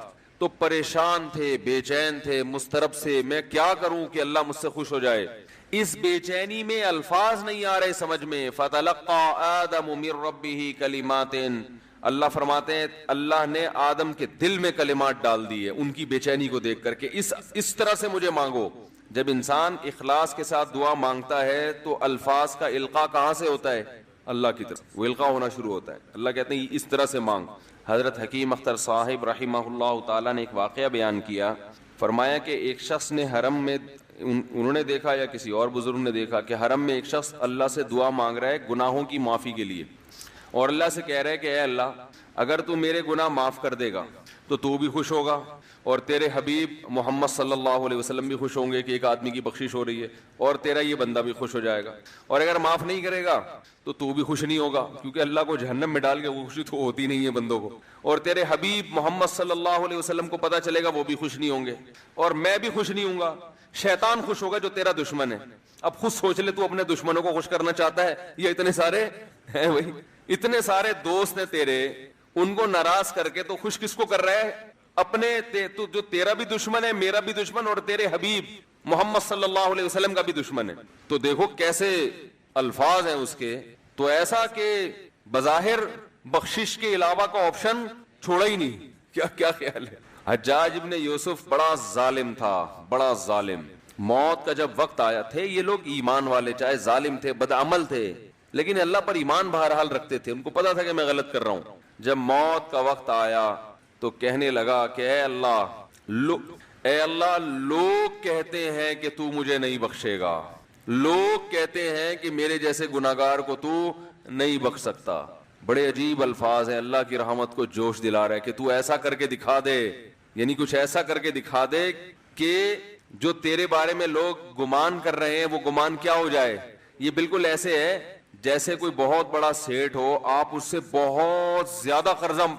تو پریشان تھے, بے چین تھے, مضطرب سے, میں کیا کروں کہ اللہ مجھ سے خوش ہو جائے. اس بے چینی میں الفاظ نہیں آ رہے سمجھ میں. فتلقى آدم من ربه کلمات, اللہ فرماتے ہیں اللہ نے آدم کے دل میں کلمات ڈال دیے ان کی بے چینی کو دیکھ کر کے اس طرح سے مجھے مانگو. جب انسان اخلاص کے ساتھ دعا مانگتا ہے تو الفاظ کا القاء کہاں سے ہوتا ہے؟ اللہ کی طرف, وہ القاء ہونا شروع ہوتا ہے. اللہ کہتے ہیں اس طرح سے مانگ. حضرت حکیم اختر صاحب رحمہ اللہ تعالیٰ نے ایک واقعہ بیان کیا, فرمایا کہ ایک شخص نے حرم میں, انہوں نے دیکھا یا کسی اور بزرگ نے دیکھا کہ حرم میں ایک شخص اللہ سے دعا مانگ رہا ہے گناہوں کی معافی کے لیے, اور اللہ سے کہہ رہا ہے کہ اے اللہ اگر تو میرے گناہ معاف کر دے گا تو بھی خوش ہوگا, اور تیرے حبیب محمد صلی اللہ علیہ وسلم بھی خوش ہوں گے کہ ایک آدمی کی بخشش ہو رہی ہے, اور تیرا یہ بندہ بھی خوش ہو جائے گا. اور اگر معاف نہیں کرے گا تو بھی خوش نہیں ہوگا, کیونکہ اللہ کو جہنم میں ڈال کے وہ خوشی تو ہوتی نہیں ہے بندوں کو, اور تیرے حبیب محمد صلی اللہ علیہ وسلم کو پتہ چلے گا وہ بھی خوش نہیں ہوں گے, اور میں بھی خوش نہیں ہوں گا. شیطان خوش ہوگا جو تیرا دشمن ہے. اب خود سوچ لے تو اپنے دشمنوں کو خوش کرنا چاہتا ہے یا اتنے سارے ہیں بھائی, اتنے سارے دوست ہیں تیرے, ان کو ناراض کر کے تو خوش کس کو کر رہا ہے؟ اپنے تو جو تیرا بھی دشمن ہے, میرا بھی دشمن, اور تیرے حبیب محمد صلی اللہ علیہ وسلم کا بھی دشمن ہے. تو دیکھو کیسے الفاظ ہیں اس کے. تو ایسا کہ بظاہر بخشش کے علاوہ کا آپشن چھوڑا ہی نہیں. کیا خیال ہے؟ حجاج ابن یوسف بڑا ظالم تھا, بڑا ظالم. موت کا جب وقت آیا, تھے یہ لوگ ایمان والے, چاہے ظالم تھے, بدعمل تھے, لیکن اللہ پر ایمان بہرحال رکھتے تھے. ان کو پتا تھا کہ میں غلط کر رہا ہوں. جب موت کا وقت آیا تو کہنے لگا کہ اے اللہ لوگ کہتے ہیں کہ تو مجھے نہیں بخشے گا, لوگ کہتے ہیں کہ میرے جیسے گناہگار کو تو نہیں بخش سکتا. بڑے عجیب الفاظ ہیں, اللہ کی رحمت کو جوش دلا رہے کہ تو ایسا کر کے دکھا دے, یعنی کچھ ایسا کر کے دکھا دے کہ جو تیرے بارے میں لوگ گمان کر رہے ہیں وہ گمان کیا ہو جائے. یہ بالکل ایسے ہے جیسے کوئی بہت بڑا سیٹ ہو, آپ اس سے بہت زیادہ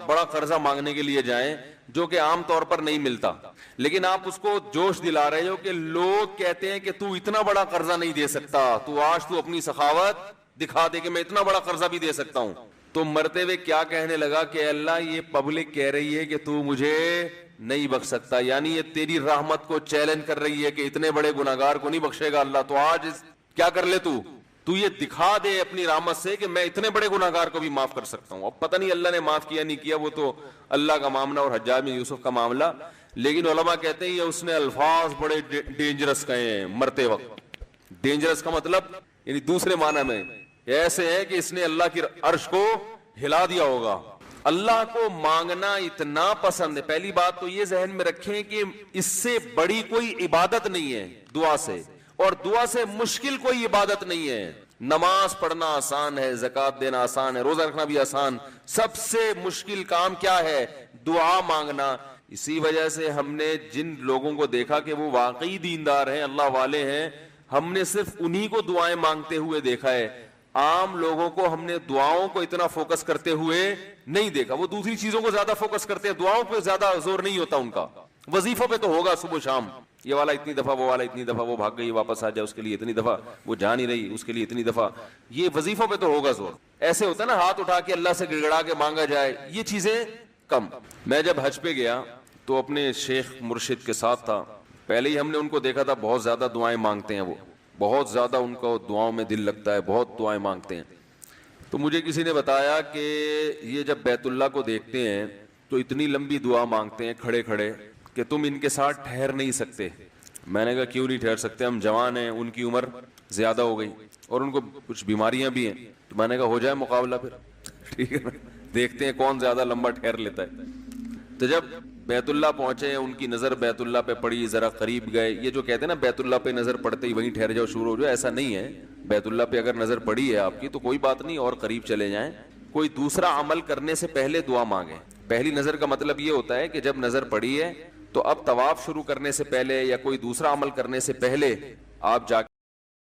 بڑا قرضہ مانگنے کے لیے جائیں جو کہ عام طور پر نہیں ملتا, لیکن آپ اس کو جوش دلا رہے ہو کہ لوگ کہتے ہیں کہ تو اتنا بڑا قرضہ نہیں دے سکتا, تو آج تو اپنی سخاوت دکھا دے کہ میں اتنا بڑا قرضہ بھی دے سکتا ہوں. تو مرتے ہوئے کیا کہنے لگا کہ اللہ یہ پبلک کہہ رہی ہے کہ تو مجھے نہیں بخش سکتا, یعنی یہ تیری رحمت کو چیلنج کر رہی ہے کہ اتنے بڑے گناہگار کو نہیں بخشے گا اللہ, تو آج کیا کر لے تو یہ دکھا دے اپنی رحمت سے کہ میں اتنے بڑے گناہگار کو بھی معاف کر سکتا ہوں. اب پتہ نہیں اللہ نے معاف کیا نہیں کیا, وہ تو اللہ کا معاملہ اور حجاج بن یوسف کا معاملہ, لیکن علماء کہتے ہیں یہ اس نے الفاظ بڑے ڈینجرس کہے ہیں مرتے وقت. ڈینجرس کا مطلب یعنی دوسرے معنی میں ایسے ہے کہ اس نے اللہ کی عرش کو ہلا دیا ہوگا. اللہ کو مانگنا اتنا پسند ہے. پہلی بات تو یہ ذہن میں رکھیں کہ اس سے بڑی کوئی عبادت نہیں ہے دعا سے, اور دعا سے مشکل کوئی عبادت نہیں ہے. نماز پڑھنا آسان ہے, زکوٰۃ دینا آسان ہے, روزہ رکھنا بھی آسان. سب سے مشکل کام کیا ہے؟ دعا مانگنا. اسی وجہ سے ہم نے جن لوگوں کو دیکھا کہ وہ واقعی دیندار ہیں, اللہ والے ہیں, ہم نے صرف انہی کو دعائیں مانگتے ہوئے دیکھا ہے. عام لوگوں کو ہم نے دعاؤں کو اتنا فوکس کرتے ہوئے نہیں دیکھا. وہ دوسری چیزوں کو زیادہ فوکس کرتے ہیں, دعاؤں پہ زیادہ زور نہیں ہوتا ان کا. وظیفوں پہ تو ہوگا صبح شام, یہ والا اتنی دفعہ, وہ والا اتنی دفعہ, وہ بھاگ گئی واپس آ جائے اس کے لیے اتنی دفعہ, وہ جا نہیں رہی اس کے لیے اتنی دفعہ. یہ وظیفوں پہ تو ہوگا زور. ایسے ہوتا ہے نا ہاتھ اٹھا کے اللہ سے گڑگڑا کے مانگا جائے, یہ چیزیں کم. میں جب حج پہ گیا تو اپنے شیخ مرشد کے ساتھ تھا. پہلے ہی ہم نے ان کو دیکھا تھا بہت زیادہ دعائیں مانگتے ہیں, وہ بہت زیادہ ان کو دعاؤں میں دل لگتا ہے, بہت دعائیں مانگتے ہیں. تو مجھے کسی نے بتایا کہ یہ جب بیت اللہ کو دیکھتے ہیں تو اتنی لمبی دعا مانگتے ہیں کھڑے کھڑے کہ تم ان کے ساتھ ٹھہر نہیں سکتے. میں نے کہا کیوں نہیں ٹھہر سکتے, ہم جوان ہیں, ان کی عمر زیادہ ہو گئی اور ان کو کچھ بیماریاں بھی ہیں. تو میں نے کہا ہو جائے مقابلہ پھر, ٹھیک ہے, دیکھتے ہیں کون زیادہ لمبا ٹھہر لیتا ہے. تو جب بیت اللہ پہنچے, ان کی نظر بیت اللہ پہ پڑی, ذرا قریب گئے. یہ جو کہتے ہیں نا بیت اللہ پہ نظر پڑتے ہی وہیں ٹھہر جاؤ, شروع ہو جاؤ, ایسا نہیں ہے. بیت اللہ پہ اگر نظر پڑی ہے آپ کی تو کوئی بات نہیں, اور قریب چلے جائیں. کوئی دوسرا عمل کرنے سے پہلے دعا مانگیں. پہلی نظر کا مطلب یہ ہوتا ہے کہ جب نظر پڑی ہے تو اب طواف شروع کرنے سے پہلے یا کوئی دوسرا عمل کرنے سے پہلے آپ جا